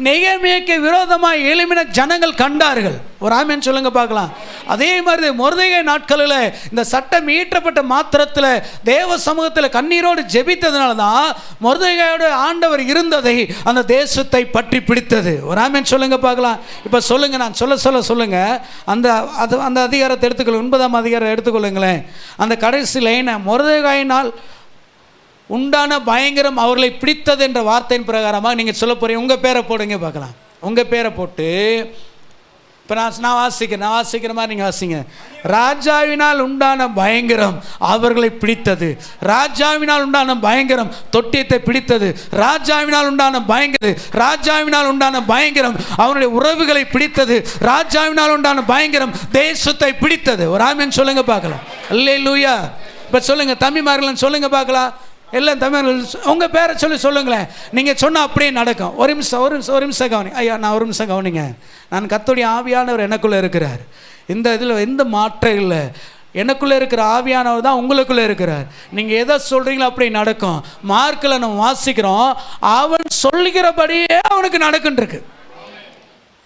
நெகேமியாக்கு விரோதமாக எழும்பின ஜனங்கள் கண்டார்கள். ஒரு ஆமென் சொல்லுங்க பார்க்கலாம். அதே மாதிரி மொர்தெகாய் நாட்களில் இந்த சட்டம் இயற்றப்பட்ட மாத்திரத்தில் தேவ சமூகத்தில் கண்ணீரோடு ஜெபித்ததுனால தான் மொர்தெகாயோட ஆண்டவர் இருந்ததை அந்த தேசத்தை பற்றி பிடித்தது. ஒரு ஆமென் சொல்லுங்க பார்க்கலாம். இப்போ சொல்லுங்க, நான் சொல்லுங்க. அந்த அதிகாரத்தை எடுத்துக்கொள்ளுங்க. 9ஆம் அதிகாரம் எடுத்துக்கொள்ளுங்களேன். அந்த கடைசி லைனை, மொர்தெகாயினால் உண்டான பயங்கரம் அவர்களை பிடித்தது என்ற வார்த்தையின் பிரகாரமாக நீங்கள் சொல்ல போறீங்க. உங்கள் பேரை போடுங்க பார்க்கலாம். உங்கள் பேரை போட்டு இப்போ நான் வாசிக்கிற மாதிரி நீங்கள் வாசிங்க. ராஜாவினால் உண்டான பயங்கரம் அவர்களை பிடித்தது, ராஜாவினால் உண்டான பயங்கரம் தொட்டியத்தை பிடித்தது, ராஜாவினால் உண்டான பயங்கரம் அவனுடைய உறவுகளை பிடித்தது, ராஜாவினால் உண்டான பயங்கரம் தேசத்தை பிடித்தது. ஒரு ஆமென் சொல்லுங்க பார்க்கலாம். அல்லேலூயா. இப்போ சொல்லுங்க தம்பிமார்கள், சொல்லுங்க பார்க்கலாம். எல்லாம் தமிழ் உங்கள் பேரை சொல்லுங்களேன். நீங்கள் சொன்னால் அப்படியே நடக்கும். ஒரு நிமிஷம் கவனி ஐயா. ஒரு நிமிஷம் கவனிங்க. நான் கர்த்தருடைய ஆவியானவர் எனக்குள்ளே இருக்கிறார். இந்த இதில் எந்த மாற்றம் இல்லை. எனக்குள்ளே இருக்கிற ஆவியானவர் தான் உங்களுக்குள்ளே இருக்கிறார். நீங்கள் எதை சொல்கிறீங்களோ அப்படி நடக்கும். மார்க்கில் நம்ம வாசிக்கிறோம், அவன் சொல்லுகிறபடியே அவனுக்கு நடக்குன்றிருக்கு.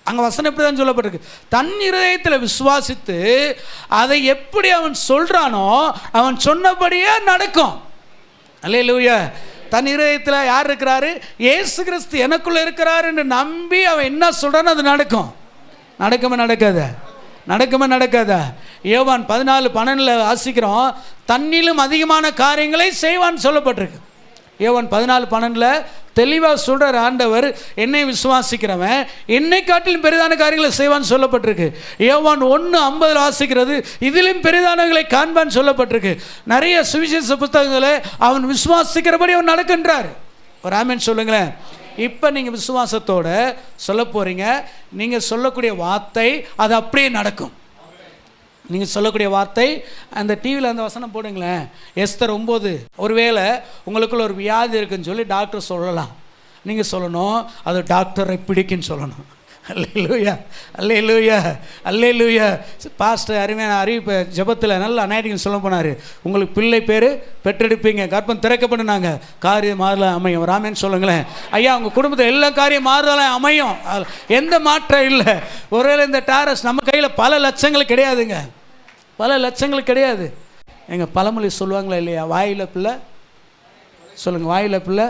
அங்கே வசனம் எப்படி தான் சொல்லப்பட்டிருக்கு, தன் இருதயத்தில் விசுவாசித்து அதை எப்படி அவன் சொல்கிறானோ அவன் சொன்னபடியே நடக்கும். அல்லேலூயா. தன் இருதயத்தில் யார் இருக்கிறாரு? இயேசு கிறிஸ்து எனக்குள்ளே இருக்கிறார் என்று நம்பி அவன் என்ன சொல்கிறான்னு அது நடக்கும். நடக்குமா நடக்காதா? யோவான் 14:12 வாசிக்கிறோம், தன்னிலும் அதிகமான காரியங்களை செய்வான்னு சொல்லப்பட்டிருக்கு. யோவான் 14:12 தெளிவாக சொல்கிறார் ஆண்டவர், என்னை விசுவாசிக்கிறவன் என்னை காட்டிலும் பெரிதான காரியங்களை செய்வான்னு சொல்லப்பட்டிருக்கு. யோவான் 1:50 வாசிக்கிறது, இதிலும் பெரிதானங்களை காண்பான்னு சொல்லப்பட்டிருக்கு. நிறைய சுவிசேஷ புத்தகங்களை அவன் விசுவாசிக்கிறபடி அவன் நடக்கின்றார். ஒரு ஆமென் சொல்லுங்களேன். இப்போ நீங்கள் விசுவாசத்தோட சொல்ல போகிறீங்க. நீங்கள் சொல்லக்கூடிய வார்த்தை அது அப்படியே நடக்கும். நீங்கள் சொல்லக்கூடிய வார்த்தை, அந்த டிவியில் அந்த வசனம் போடுங்களேன், எஸ்தர் 9. ஒருவேளை உங்களுக்குள்ள ஒரு வியாதி இருக்குன்னு சொல்லி டாக்டர் சொல்லலாம். நீங்கள் சொல்லணும் அது டாக்டரை பிடிக்குன்னு சொல்லணும். அல்லேலூயா, அல்லேலூயா, அல்லேலூயா. பாஸ்டர் அருமையான அறிவிப்பு ஜெபத்தில் நல்ல அநாயடிக்கு சொல்ல போனார், உங்களுக்கு பிள்ளை பேர் பெற்றெடுப்பீங்க, கர்ப்பம் திறக்கப்படினாங்க, காரியம் மாறலாம் அமையும். ராமேன்னு சொல்லுங்களேன். ஐயா உங்கள் குடும்பத்தில் எல்லா காரியம் மாறுதலாம் அமையும், எந்த மாற்றம் இல்லை. ஒருவேளை இந்த டாரஸ் நம்ம கையில் பல லட்சங்கள் கிடையாதுங்க, பல லட்சங்கள் கிடையாது. எங்கள் பழமொழி சொல்லுவாங்களா இல்லையா, வாயில் பிள்ளை சொல்லுங்கள், வாயில் பிள்ளை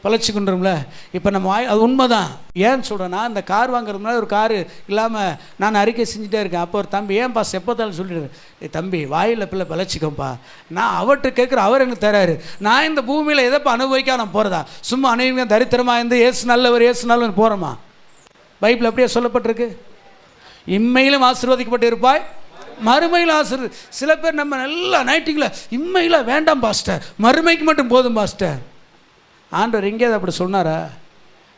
பழச்சிக்கின்றோம்ல. இப்போ நம்ம அது உண்மை தான். ஏன்னு சொல்கிறேன்னா, இந்த கார் வாங்குறதுனால ஒரு காரு இல்லாமல் நான் அறிக்கை செஞ்சுட்டே இருக்கேன். அப்போ ஒரு தம்பி, ஏன் பாஸ் எப்போதாலும் சொல்லிடுறேன், தம்பி வாயில் பிள்ளை பழச்சிக்கோப்பா, நான் அவர்கிட்ட கேட்குற அவர் எனக்கு தராரு, நான் இந்த பூமியில் எதைப்போ அனுபவிக்க நான் போகிறதா, சும்மா அனுபவிக்க தரித்திரமாக இருந்து ஏசு நல்லவர் ஏசு நல்லவர் போகிறோமா? பைபிள் அப்படியே சொல்லப்பட்டிருக்கு. இம்மையிலும் ஆசீர்வதிக்கப்பட்டு இருப்பாய், மறுமையில் ஆசீர்வதி. சில பேர் நம்ம நல்லா நைட்டிங்கில் இம்மையில் வேண்டாம் பாஸ்டர், மறுமைக்கு மட்டும் போதும் பாஸ்டர். ஆண்டவர் எங்கேயாவது அப்படி சொன்னாரா?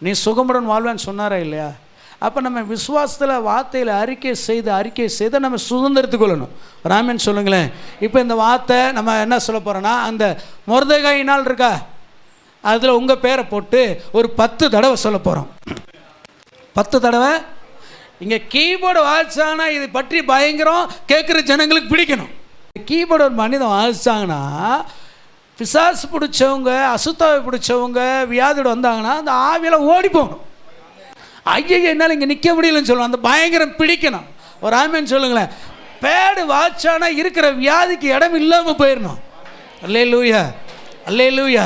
நீ சுகமுடன் வாழ்வேன்னு சொன்னாரா இல்லையா? அப்போ நம்ம விசுவாசத்தில் வார்த்தையில் அறிக்கை செய்து நம்ம சுதந்திரத்துக் கொள்ளணும். ராமன் சொல்லுங்களேன். இப்போ இந்த வார்த்தை நம்ம என்ன சொல்ல போகிறோன்னா, அந்த மொர்தெகாய் நாள் இருக்கா, அதில் உங்கள் பேரை போட்டு ஒரு 10 தடவை சொல்ல போகிறோம். 10 தடவை. இங்கே கீபோர்டு வாசிச்சாங்கன்னா இது பற்றி பயங்கரம், கேட்குற ஜனங்களுக்கு பிடிக்கணும். கீபோர்டு ஒரு மனிதன் வாசிச்சாங்கன்னா, பிசாசு பிடிச்சவங்க, அசுத்தாவை பிடிச்சவங்க வியாதியோட வந்தாங்கன்னா அந்த ஆவியில் ஓடி போகணும். ஐயா என்னால் இங்கே நிற்க முடியலன்னு சொல்லுவோம், அந்த பயங்கரம் பிடிக்கணும். ஒரு ஆமென் சொல்லுங்களேன். பேடு வாச்சானா இருக்கிற வியாதிக்கு இடம் இல்லாமல் போயிடணும். அல்லேலூயா, அல்லேலூயா.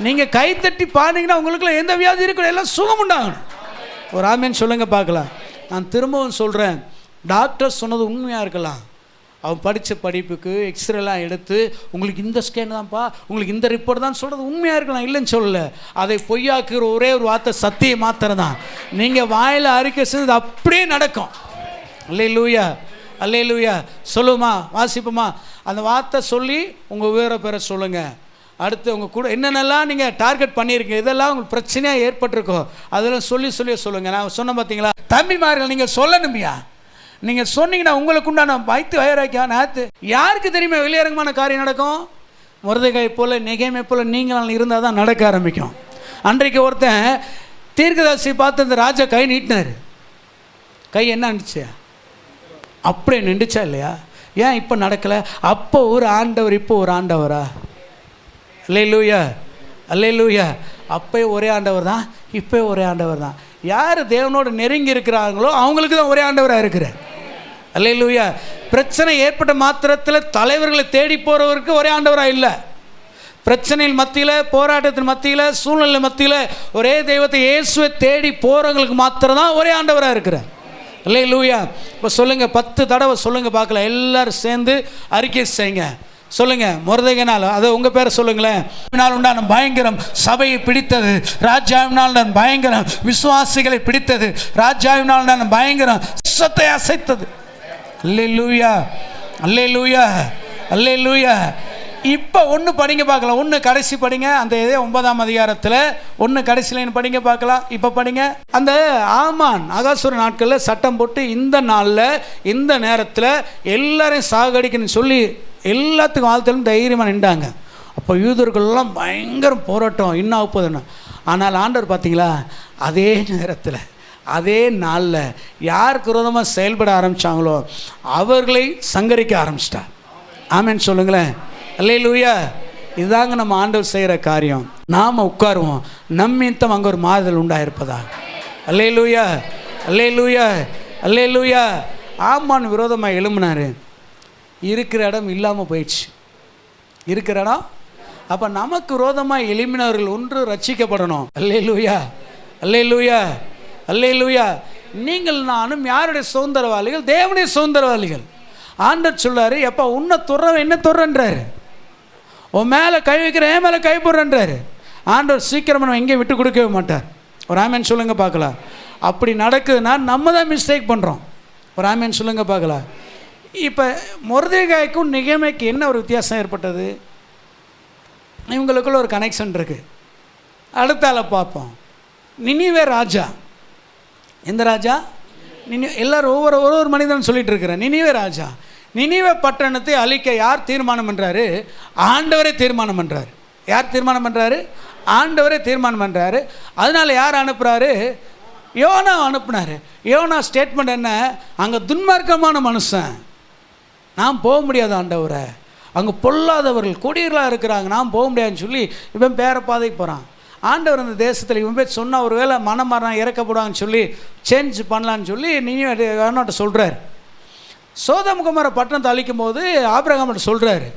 நீங்கள் கைத்தட்டி பாடிங்கன்னா உங்களுக்குள்ள எந்த வியாதி இருக்கணும், எல்லாம் சுகம் உண்டாகணும். ஒரு ஆமென் சொல்லுங்க பார்க்கலாம். நான் திரும்பவும் சொல்கிறேன், டாக்டர் சொன்னது உண்மையாக இருக்கலாம். அவன் படித்த படிப்புக்கு எக்ஸ்ரேலாம் எடுத்து உங்களுக்கு இந்த ஸ்கேன் தான்ப்பா, உங்களுக்கு இந்த ரிப்போர்ட் தான் சொல்கிறது உண்மையாக இருக்கலாம், இல்லைன்னு சொல்லலை. அதை பொய்யாக்குற ஒரே ஒரு வார்த்தை சத்தியம் மாத்திரம் தான். நீங்கள் வாயில் அறிக்கை செஞ்சது அப்படியே நடக்கும். அல்லேலூயா, அல்லேலூயா. சொல்லுமா, வாசிப்போமா? அந்த வார்த்தை சொல்லி உங்கள் உயர பெற சொல்லுங்கள். அடுத்து உங்கள் கூட என்னென்னலாம் நீங்கள் டார்கெட் பண்ணியிருக்கீங்க, இதெல்லாம் உங்களுக்கு பிரச்சனையாக ஏற்பட்டிருக்கோ அதெல்லாம் சொல்லி சொல்லுங்கள். நான் சொன்ன பார்த்தீங்களா தம்பிமார்கள், நீங்கள் சொல்லணுமையா? நீங்கள் சொன்னீங்கன்னா உங்களுக்கு உண்டான வைத்து வயராக்கா நேற்று யாருக்கு தெரியுமா வெளியரங்கமான காரியம் நடக்கும்? மொர்தெகாய் போல் நெகேமியா போல் நீங்கள் இருந்தால் தான் நடக்க ஆரம்பிக்கும். அன்றைக்கு ஒருத்தன் தீர்க்கதரிசி பார்த்து அந்த ராஜா கை நீட்டினார். கை என்ன நின்றுச்சு? அப்படியே நின்றுச்சா இல்லையா? ஏன் இப்போ நடக்கலை? அப்போ ஒரு ஆண்டவர், இப்போ ஒரு ஆண்டவரா? அல்லேலூயா, அல்லேலூயா. அப்போ ஒரே ஆண்டவர் தான், இப்போ ஒரே ஆண்டவர் தான். யார் தேவனோடு நெருங்கி இருக்கிறாங்களோ அவங்களுக்கு தான் ஒரே ஆண்டவராக இருக்கிறார். அல்லேலூயா. பிரச்சனை ஏற்பட்ட மாத்திரத்தில் தலைவர்களை தேடி போகிறவருக்கு ஒரே ஆண்டவராக இல்லை. பிரச்சனையில் மத்தியில், போராட்டத்தின் மத்தியில், சூழ்நிலை மத்தியில் ஒரே தெய்வத்தை இயேசுவை தேடி போகிறவங்களுக்கு மாத்திரம் தான் ஒரே ஆண்டவராக இருக்கிறார். அல்லேலூயா. இப்போ சொல்லுங்கள், 10 தடவை சொல்லுங்கள் பார்க்கலாம். எல்லோரும் சேர்ந்து அறிக்கை செய்யுங்க. சொல்லுங்க, மொர்தெகாய்னால், அதை உங்கள் பேரை சொல்லுங்களேன். உண்டான பயங்கரம் சபையை பிடித்தது, ராஜாவினால் உண்டான பயங்கரம் விசுவாசிகளை பிடித்தது, ராஜாவினால் உண்டான பயங்கரம் தேசத்தை அசைத்தது. அல்லேலூயா, அல்லேலூயா, அல்லேலூயா. இப்போ ஒன்று படிங்க பார்க்கலாம், ஒன்று கடைசி படிங்க, அந்த 9ஆம் அதிகாரத்தில் ஒன்று கடைசியில் படிங்க பார்க்கலாம். இப்போ படிங்க. அந்த ஆமான் அகாசுர நாட்களில் சட்டம் போட்டு இந்த நாளில் இந்த நேரத்தில் எல்லாரையும் சாகடிக்கணும்னு சொல்லி எல்லாத்துக்கும் வாழ்த்தாலும் தைரியமாக நின்றாங்க. அப்போ யூதர்கள்லாம் பயங்கர போராட்டம், இன்னும் ஆகுதுன்னு. ஆனால் ஆண்டவர் பார்த்தீங்களா, அதே நேரத்தில் அதே நாளில் யாருக்கு விரோதமாக செயல்பட ஆரம்பித்தாங்களோ அவர்களை சங்கரிக்க ஆரம்பிச்சிட்டார். ஆமென் சொல்லுங்களேன். அல்லேலூயா. இதுதாங்க நம்ம ஆண்டவர் செய்கிற காரியம். நாம் உட்காருவோம், நம்மித்தம் அங்கே ஒரு மாறுதல் உண்டாயிருப்பதா. அல்லேலூயா, அல்லேலூயா, அல்லேலூயா. ஆமான் விரோதமாக எழும்பினார், இருக்கிற இடம் இல்லாமல் போயிடுச்சு. இருக்கிற இடம். அப்போ நமக்கு விரோதமாக எழும்பினவர்கள் ஒன்று ரட்சிக்கப்படணும். அல்லேலூயா, அல்லேலூயா, அல்லேலூயா. நீங்கள் நானும் யாருடைய சுதந்திரவாளிகள்? தேவனுடைய சுதந்திரவாளிகள். ஆண்டவர் சொல்றாரு, எப்போ உன்னை துறவன் என்ன துறன்றாரு, உன் மேலே கை வைக்கிறேன், என் மேலே கை போடுறன்றாரு. ஆண்டவர் சீக்கிரமாக நம்ம எங்கேயும் விட்டு கொடுக்கவே மாட்டார். ஒரு ஆமேன் சொல்லுங்க பார்க்கலாம். அப்படி நடக்குதுன்னா நம்ம தான் மிஸ்டேக் பண்ணுறோம். ஒரு ஆமேன் சொல்லுங்க பார்க்கலாம். இப்போ மொர்தெகாய்க்கும் நெகேமியாவுக்கு என்ன ஒரு வித்தியாசம் ஏற்பட்டது? இவங்களுக்குள்ள ஒரு கனெக்ஷன் இருக்குது. அடுத்தால பார்ப்போம். நினிவே ராஜா. எந்த ராஜா? எல்லாரும் ஒவ்வொரு மனிதன் சொல்லிட்டு இருக்கிறேன். நினிவே ராஜா. நினிவே பட்டணத்தை அழிக்க யார் தீர்மானம் பண்ணுறாரு? ஆண்டவரே தீர்மானம் பண்ணுறாரு. யார் தீர்மானம் பண்ணுறாரு? ஆண்டவரே தீர்மானம் பண்ணுறாரு. அதனால் யார் அனுப்புகிறாரு? யோனா அனுப்புனார். யோனா ஸ்டேட்மெண்ட் என்ன? அங்கே துன்மார்க்கமான மனுஷன், நான் போக முடியாது ஆண்டவரை, அங்கே பொல்லாதவர்கள் கொடியர்களாக இருக்கிறாங்க, நான் போக முடியாதுன்னு சொல்லி இவன் பேர பாதைக்கு போகிறான். ஆண்டவர் அந்த தேசத்தில் இவன் போய் சொன்னால் ஒரு வேளை மனம் மாறினா இறக்கப்படுவாங்கன்னு சொல்லி சேஞ்ச் பண்ணலான்னு சொல்லி நீங்க சொல்கிறார். சோதோம் குமார பட்டணத்தை அழிக்கும் போது ஆபிரகாம்கிட்ட சொல்கிறாரு.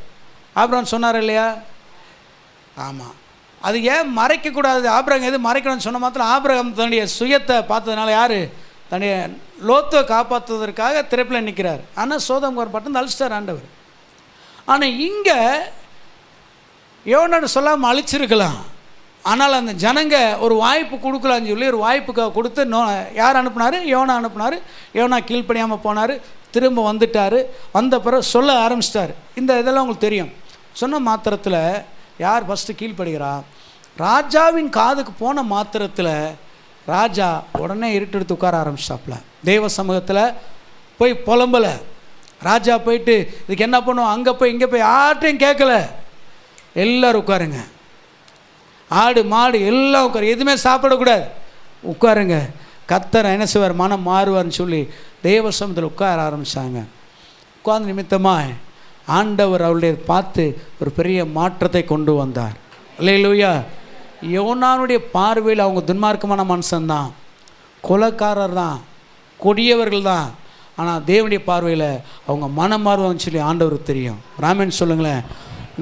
ஆபிரகாம் சொன்னார் இல்லையா? ஆமாம். அது ஏன் மறைக்கக்கூடாது? ஆபிரகாம் எது மறைக்கணும்னு சொன்ன மாத்திரம் ஆபிரகாம் தன்னுடைய சுயத்தை பார்த்ததுனால யார் தன்னுடைய லோத்துவை காப்பாற்றுவதற்காக திரைப்பில் நிற்கிறார். ஆனால் சோதோம் குமார பட்டணத்தை அழிச்சிட்டார் ஆண்டவர். ஆனால் இங்கே யோனான்னு சொல்லாமல் அழிச்சிருக்கலாம். ஆனால் அந்த ஜனங்க ஒரு வாய்ப்பு கொடுக்கலான்னு சொல்லி ஒரு வாய்ப்புக்காக கொடுத்து யார் அனுப்புனார்? யோனா அனுப்புனார். யோனா கீழ்ப்படியாமல் போனார், திரும்ப வந்துட்டார். வந்த பிறகு சொல்ல ஆரம்பிச்சிட்டார். இந்த இதெல்லாம் உங்களுக்கு தெரியும். சொன்ன மாத்திரத்தில் யார் ஃபஸ்ட்டு கீழ்ப்படுகிறா? ராஜாவின் காதுக்கு போன மாத்திரத்தில் ராஜா உடனே இருட்டெடுத்து உட்கார ஆரம்பிச்சிட்டாப்புல. தெய்வ சமூகத்தில் போய் புலம்பலை. ராஜா போயிட்டு இதுக்கு என்ன பண்ணுவோம், அங்கே போய் இங்கே போய் யார்ட்டையும் கேட்கல. எல்லோரும் உட்காருங்க, ஆடு மாடு எல்லாம் உட்காரு, எதுவுமே சாப்பிடக்கூடாது, உட்காருங்க, கர்த்தர் என்ன செய்வார், மனம் மாறுவார்னு சொல்லி தேவ சமூகத்தில் உட்கார ஆரம்பித்தாங்க. உட்கார்ந்த நிமித்தமாக ஆண்டவர் அவளுடைய பார்த்து ஒரு பெரிய மாற்றத்தை கொண்டு வந்தார். அல்லேலூயா. யோனானுடைய பார்வையில் அவங்க துன்மார்க்கமான மனுஷன்தான், கொலைக்காரர் தான், கொடியவர்கள் தான். ஆனால் தேவனுடைய பார்வையில் அவங்க மனம் மாறுவாங்கன்னு சொல்லி ஆண்டவருக்கு தெரியும். ராமன் சொல்லுங்களேன்.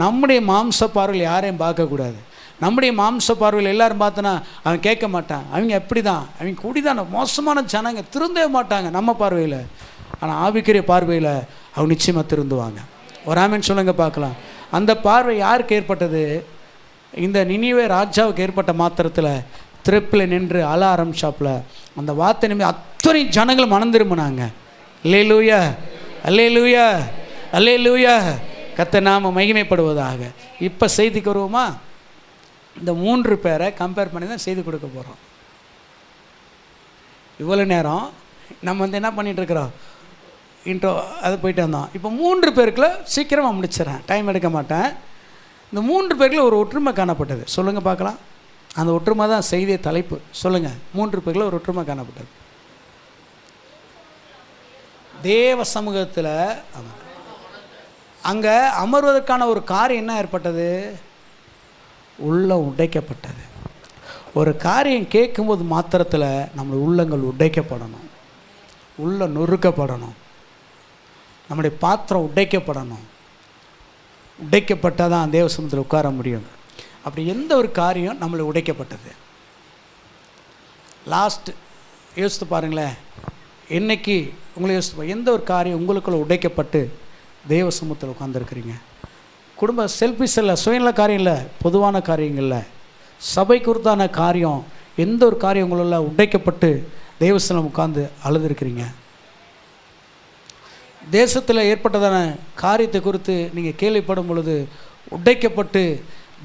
நம்முடைய மாம்ச பார்வையில் யாரையும் பார்க்கக்கூடாது. நம்முடைய மாம்ச பார்வையில் எல்லோரும் பார்த்தோன்னா அவன் கேட்க மாட்டான், அவங்க எப்படி தான், அவங்க கூடிதான் மோசமான ஜனங்க, திருந்தவே மாட்டாங்க நம்ம பார்வையில். ஆனால் ஆவிக்குரிய பார்வையில் அவங்க நிச்சயமாக திருந்துவாங்க. ஒரு ஆமேன் சொல்லுங்க பார்க்கலாம். அந்த பார்வை யாருக்கு ஏற்பட்டது? இந்த நினிவே ராஜாவுக்கு ஏற்பட்ட மாத்திரத்தில் திரைப்பில் நின்று அழ ஆரம்பிச்சாப்புல. அந்த வார்த்தை நிமிடம் அத்தனை ஜனங்களும் மனம் திரும்பினாங்க. அல்லேலூயா, அல்லேலூயா, அல்லேலூயா. கர்த்தர் நாம மகிமைப்படுவதாக. இப்போ செய்திக்கு வருவோமா? இந்த 3 பேரை கம்பேர் பண்ணி தான் செய்தி கொடுக்க போகிறோம். இவ்வளோ நேரம் நம்ம என்ன பண்ணிகிட்ருக்குறோம், இன்ட்ரோ அது போயிட்டு வந்தோம். இப்போ 3 பேருக்குள்ள சீக்கிரமாக முடிச்சிடறேன், டைம் எடுக்க மாட்டேன். இந்த 3 பேருக்குள்ள ஒரு ஒற்றுமை காணப்பட்டது. சொல்லுங்கள் பார்க்கலாம். அந்த ஒற்றுமை தான் செய்திய தலைப்பு. சொல்லுங்கள். 3 பேருக்குள்ள ஒரு ஒற்றுமை காணப்பட்டது. தேவ சமூகத்தில் அங்கே அமர்வதற்கான ஒரு காரியம் என்ன ஏற்பட்டது? உள்ளம் உடைக்கப்பட்டது. ஒரு காரியம் கேட்கும்போது மாத்திரத்தில் நம்முடைய உள்ளங்கள் உடைக்கப்படணும், உள்ள நொறுக்கப்படணும், நம்முடைய பாத்திரம் உடைக்கப்படணும். உடைக்கப்பட்டால் தான் தேவ சமூகத்தில் உட்கார முடியும். அப்படி எந்த ஒரு காரியம் நம்மளை உடைக்கப்பட்டது? லாஸ்ட் யோசித்து பாருங்களேன். என்னைக்கு உங்களை யோசித்து எந்த ஒரு காரியம் உங்களுக்குள்ள உடைக்கப்பட்டு தேவ சமூகத்தில் உட்கார்ந்துருக்கிறீங்க? குடும்ப செல்ஃபிஷ் இல்லை, சுயநல காரியம் இல்லை, பொதுவான காரியங்களில் சபை குறித்தான காரியம், எந்த ஒரு காரியம் உங்களெல்லாம் உடைக்கப்பட்டு தேவஸ்தலம் உட்கார்ந்து அழுதுருக்கிறீங்க. தேசத்தில் ஏற்பட்டதான காரியத்தை குறித்து நீங்கள் கேள்விப்படும் பொழுது உடைக்கப்பட்டு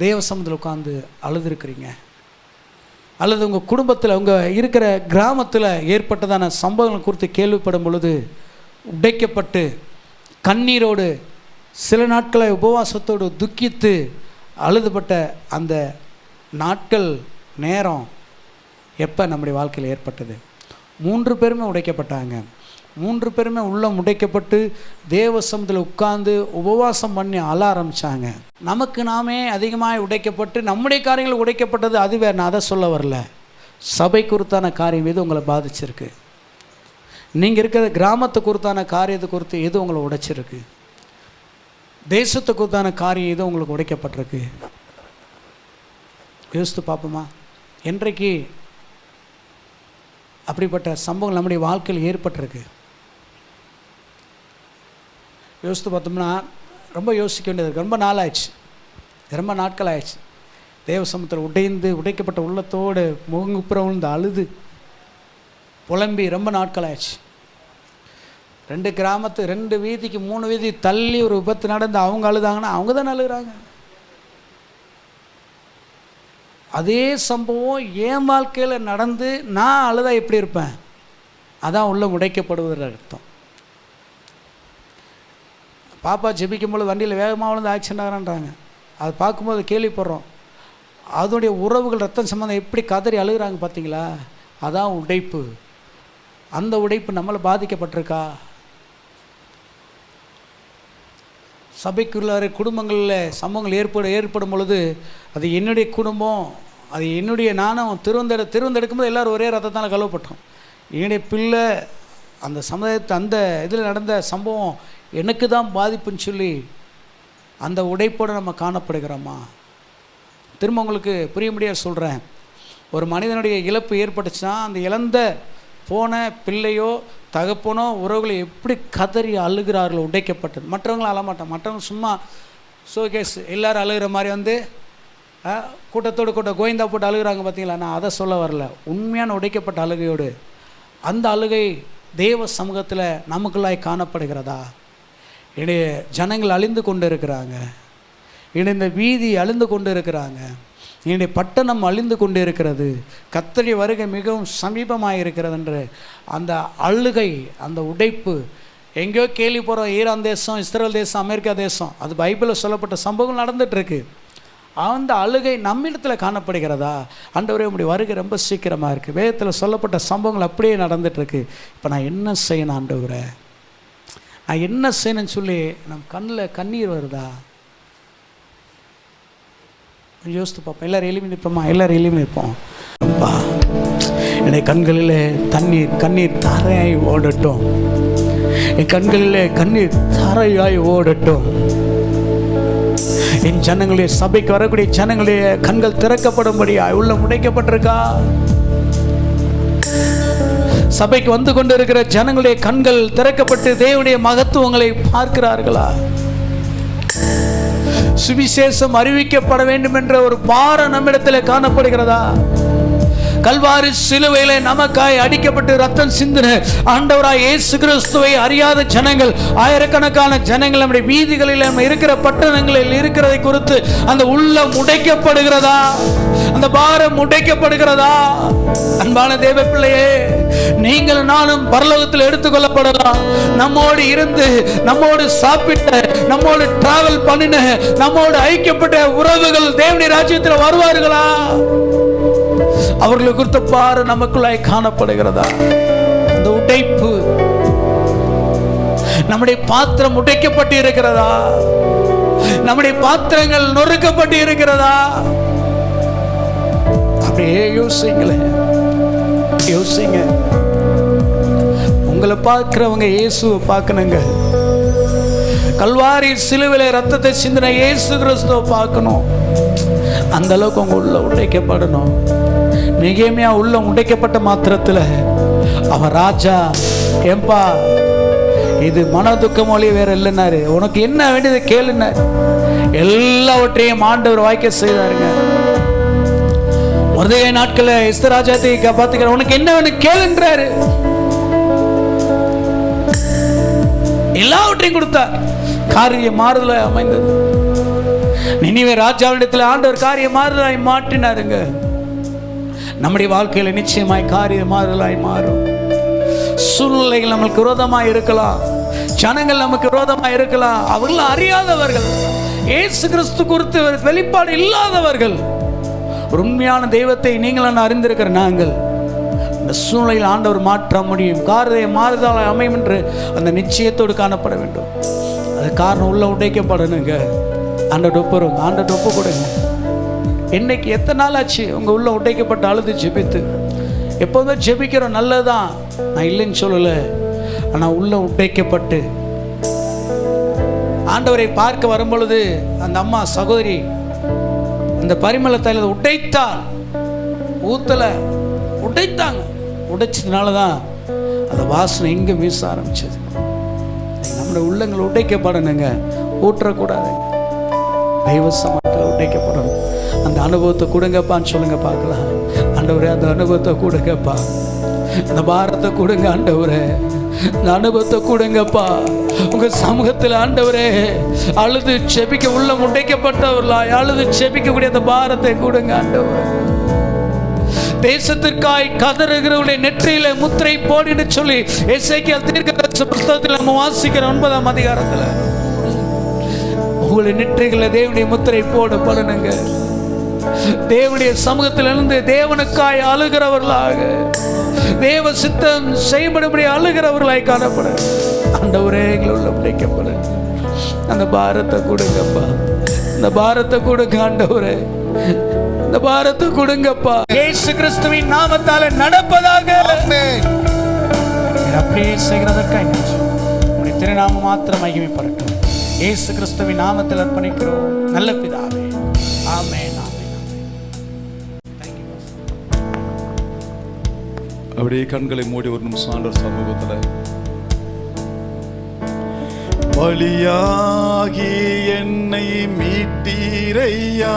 தேவசமத்தில் உட்கார்ந்து அழுதுருக்கிறீங்க. அல்லது உங்கள் குடும்பத்தில், உங்கள் இருக்கிற கிராமத்தில் ஏற்பட்டதான சம்பவங்கள் குறித்து கேள்விப்படும் பொழுது உடைக்கப்பட்டு கண்ணீரோடு சில நாட்களை உபவாசத்தோடு துக்கித்து அழுதுபட்ட அந்த நாட்கள், நேரம் எப்போ நம்முடைய வாழ்க்கையில் ஏற்பட்டது? 3 பேருமே உடைக்கப்பட்டாங்க. 3 பேருமே உள்ளம் உடைக்கப்பட்டு தேவசமத்தில் உட்கார்ந்து உபவாசம் பண்ணி அழ ஆரம்பித்தாங்க. நமக்கு நாமே அதிகமாக உடைக்கப்பட்டு நம்முடைய காரியங்கள் உடைக்கப்பட்டது, அது வேறு. நான் அதை சொல்ல வரல. சபை குறித்தான காரியம் எது உங்களை பாதிச்சிருக்கு? நீங்கள் இருக்கிற கிராமத்தை குறித்தான காரியத்தை குறித்து எது உங்களை உடைச்சிருக்கு? தேசத்தை குறித்தான காரியம் எது உங்களுக்கு உடைக்கப்பட்டிருக்கு? யோசித்து பார்ப்போமா? என்றைக்கு அப்படிப்பட்ட சம்பவங்கள் நம்முடைய வாழ்க்கையில் ஏற்பட்டிருக்கு? யோசித்து பார்த்தோம்னா ரொம்ப யோசிக்க வேண்டியது. ரொம்ப நாள் ஆயிடுச்சு, ரொம்ப நாட்கள் ஆயிடுச்சு. தேவசமத்தில் உடைக்கப்பட்ட உள்ளத்தோடு முகங்குப்புற விழுந்து அழுது புலம்பி ரொம்ப நாட்கள் ஆயிடுச்சு. 2 கிராமத்து 2 வீதிக்கு 3 வீதி தள்ளி ஒரு விபத்து நடந்து அவங்க அழுதாங்கன்னா அவங்க தான் அழுகிறாங்க. அதே சம்பவம் என் வாழ்க்கையில் நடந்து நான் அழுதா எப்படி இருப்பேன்? அதான் உள்ள உடைக்கப்படுவதில் அர்த்தம். பாப்பா ஜெபிக்கும்போது வண்டியில் வேகமாக விழுந்து ஆக்சிடென்ட் ஆகிறான்றாங்க. அதை பார்க்கும்போது கேள்விப்படுறோம். அதனுடைய உறவுகள் ரத்தம் சம்பந்தம் எப்படி கதறி அழுகிறாங்க பார்த்தீங்களா? அதான் உடைப்பு. அந்த உடைப்பு நம்மளை பாதிக்கப்பட்டிருக்கா? சபைக்குள்ளார குடும்பங்களில் சம்பவங்கள் ஏற்படும் பொழுது அது என்னுடைய குடும்பம், அது என்னுடைய, நானும் திருவந்தெடுக்கும்போது எல்லோரும் ஒரே ரத்தத்தால் கழுவப்பட்டோம். என்னுடைய பிள்ளை அந்த சமுதாயத்தை அந்த இதில் நடந்த சம்பவம் எனக்கு தான் பாதிப்புன்னு சொல்லி அந்த உடைப்போடு நம்ம காணப்படுகிறோமா? திரும்ப உங்களுக்கு புரிய முடியாது சொல்கிறேன். ஒரு மனிதனுடைய இழப்பு ஏற்பட்டுச்சுன்னா அந்த இழந்த போன பிள்ளையோ தகப்பனோ உறவுகளை எப்படி கதறி அழுகிறார்களோ உடைக்கப்பட்டது. மற்றவங்களும் அழமாட்டான். மற்றவங்க சும்மா ஷோகேஸ் எல்லோரும் அழுகிற மாதிரி கூட்டத்தோடு கோவிந்தா போட்டு அழுகிறாங்க பார்த்தீங்களா? நான் அதை சொல்ல வரல. உண்மையான உடைக்கப்பட்ட அழுகையோடு அந்த அழுகை தேவ சமூகத்தில் நமக்குள்ளாய் காணப்படுகிறதா? என்னுடைய ஜனங்கள் அழிந்து கொண்டு இருக்கிறாங்க, இந்த வீதி அழிந்து கொண்டு இருக்கிறாங்க, என்னுடைய பட்டணம் அழிந்து கொண்டு இருக்கிறது, கர்த்தருடைய வருகை மிகவும் சமீபமாக இருக்கிறது என்று அந்த அழுகை, அந்த உடைப்பு. எங்கேயோ கேள்வி போகிறோம், ஈரான் தேசம், இஸ்ரேல் தேசம், அமெரிக்கா தேசம், அது பைபிளில் சொல்லப்பட்ட சம்பவங்கள் நடந்துகிட்ருக்கு. அந்த அழுகை நம்மிடத்தில் காணப்படுகிறதா? ஆண்டவரே உம்முடைய வருகை ரொம்ப சீக்கிரமாக இருக்குது, வேதத்தில் சொல்லப்பட்ட சம்பவங்கள் அப்படியே நடந்துகிட்ருக்கு, இப்போ நான் என்ன செய்யணும் ஆண்டவரே, நான் என்ன செய்யணும்னு சொல்லி நம்ம கண்ணில் கண்ணீர் வருதா? யோசித்து பார்ப்போம். எல்லோரும் எளிமை நிற்போமா? எல்லோரும் எளிமை நிற்போம். அப்பா, என்னுடைய கண்களில் கண்ணீர் தாரையாய் ஓடட்டும், என் கண்களில் கண்ணீர் தாரையாய் ஓடட்டும். என் ஜனங்களுடைய சபைக்கு வரக்கூடிய ஜனங்களுடைய கண்கள் திறக்கப்படும்படியா உள்ள முடைக்கப்பட்டிருக்கா? சபைக்கு வந்து கொண்டிருக்கிற ஜனங்களுடைய கண்கள் திறக்கப்பட்டு தேவனுடைய மகத்துவங்களை பார்க்கிறார்களா? சுவிசேஷம் அறிவிக்கப்பட வேண்டும் என்ற ஒரு பாரம் நம்மிடத்தில் காணப்படுகிறதா? கல்வாரி சிலுவையிலே நமக்காய் அடிக்கப்பட்டு ரத்தம் சிந்தின ஆண்டவராய் இயேசு கிறிஸ்துவை அறியாத ஜனங்கள், ஆயிரக்கணக்கான ஜனங்கள் நம்முடைய வீதிகளில் நம்ம இருக்கிற பட்டணங்களில் இருக்கிறதை குறித்து அந்த உள்ளம் உடைக்கப்படுகிறதா? அந்த பாரம் உடைக்கப்படுகிறதா? அன்பான தேவ பிள்ளையே, நீங்கள் நானும் பரலோகத்தில் எடுத்துக்கொள்ளப்படலாம். நம்மோடு இருந்து, நம்மோடு சாப்பிட்ட, நம்மோடு டிராவல் பண்ணின, நம்மோடு ஐக்கியப்பட்ட உறவுகள் தேவனுடைய ராஜ்யத்தில் வருவார்களா? அவர்களை குறித்த பாரு நமக்குள்ளாய் காணப்படுகிறதா? அந்த உடைப்பு, நம்முடைய பாத்திரம் உடைக்கப்பட்டு இருக்கிறதா? நம்முடைய பாத்திரங்கள் நொறுக்கப்பட்டு இருக்கிறதா? அப்படியே யோசிங்களேன், யோசிங்க. உங்களை பார்க்கிறவங்க இயேசுவை பார்க்கணுங்க. கல்வாரி சிலுவையிலே ரத்தத்தை சிந்தின இயேசு கிறிஸ்துவை பார்க்கணும். அந்த அளவுக்கு உங்க உள்ள உடைக்கப்படணும். நெகேமியா உள்ள உடைக்கப்பட்ட மாத்திரத்தில் அவன் ராஜா, ஏம்பா இது மன துக்க மொழி வேற இல்லைன்னாரு, உனக்கு என்ன வேண்டியது கேளுன்னாரு. எல்லாவற்றையும் ஆண்டவர் வாய்க்க செய்தாருங்க. மொர்தெகாய் நாட்கள்ல எஸ்தர் ராஜாத்தை பார்த்துக்கிற, உனக்கு என்ன வேணும் கேளுன்றாரு. எல்லாவற்றையும் கொடுத்தார். காரியம் மாறுதலாய் அமைந்தது. நினிவே ராஜாவிடத்தில் ஆண்டவர் காரியம் மாறுதலாய் மாற்றினாருங்க. நம்முடைய வாழ்க்கையில நிச்சயமாய் காரியம் மாறுதலாய் மாறும். சூழ்நிலைகள் நமக்கு விரோதமாய் இருக்கலாம், ஜனங்கள் நமக்கு விரோதமாய் இருக்கலாம். அவர்கள் அறியாதவர்கள், இயேசு கிறிஸ்து குறித்து வெளிப்பாடு இல்லாதவர்கள். உண்மையான தெய்வத்தை நீங்கள் அறிந்திருக்கிற நாங்கள் இந்த சூழ்நிலையில் ஆண்டவர் மாற்ற முடியும். காரியம் மாறுதலாய் அமையும் என்று அந்த நிச்சயத்தோடு காணப்பட வேண்டும். அது காரணம் உள்ள உடைக்கப்படணுங்க. ஆண்டவர் ஒப்புருங்க, ஆண்டவர் ஒப்பு கொடுங்க. இன்னைக்கு எத்தனை நாள் ஆச்சு உங்க உள்ள உடைக்கப்பட்டு அழுது ஜெபித்து? எப்போதுமே ஜெபிக்கிறோம், நல்லதுதான், நான் இல்லைன்னு சொல்லலை. ஆனால் உள்ள உடைக்கப்பட்டு ஆண்டவரை பார்க்க வரும்பொழுது அந்த அம்மா சகோதரி அந்த பரிமள தைலத்தை உடைத்தாள். ஊத்தலை, உடைத்தாங்க. உடைச்சதுனால தான் அந்த வாசனை எங்கே வீச ஆரம்பிச்சது. நம்முடைய உள்ளங்கள் உடைக்கப்படணுங்க, ஊற்றக்கூடாதுங்க. தெய்வ சமூகத்தில் உடைக்கப்படணும். அந்த அனுபவத்தை கொடுங்கப்பான்னு சொல்லுங்க பார்க்கலாம். ஆண்டவரே, அந்த அனுபவத்தை கொடுங்கப்பா, அந்த பாரத்தை கொடுங்க ஆண்டவரே, இந்த அனுபவத்தை கொடுங்கப்பா. உங்க சமூகத்தில் ஆண்டவரே அழுது செபிக்க, உள்ள உடைக்கப்பட்டவர்களாய் அழுது செபிக்கக்கூடிய அந்த பாரத்தை கொடுங்க ஆண்டவரே. தேசத்திற்காய் கதறுகிறவருடைய நெற்றியில முத்திரை போடின்னு சொல்லி எசேக்கியேல் தீர்க்கதரிசி புத்தகத்தில் நம்ம வாசிக்கிற 9ஆம் அதிகாரத்தில் உங்களுடைய நெற்றிகளை தேவனுடைய முத்திரை போடப்படணுங்க. தேவனுடைய சமூகத்திலிருந்து தேவனுக்காய் அழுகிறவர்களாக, தேவ சித்தம் செய்யப்படும்படி அழுகிறவர்களாய் காணப்பட ஆண்டவரே எங்களுள்ள உடைக்கப்பட அந்த பாரத்தை கொடுங்கப்பா, அந்த பாரத்தை கொடுங்க ஆண்டவரே, இந்த பாரத்தை கொடுங்கப்பா. இயேசு கிறிஸ்துவின் நாமத்தால நடப்பதாக. அப்படியே செய்கிறதற்காக உங்களுடைய திருநாமம் மாத்திரம் மகிமைப்படட்டும். இயேசு கிறிஸ்துவின் நாமத்தில் அர்ப்பணிக்கிறோம் நல்ல பிதாவே, ஆமென். அப்படியே கண்களை மூடி ஒரு நிமிஷம் ஆண்டவர் சமூகத்தில் பலியாகி என்னை மீட்டீரையா,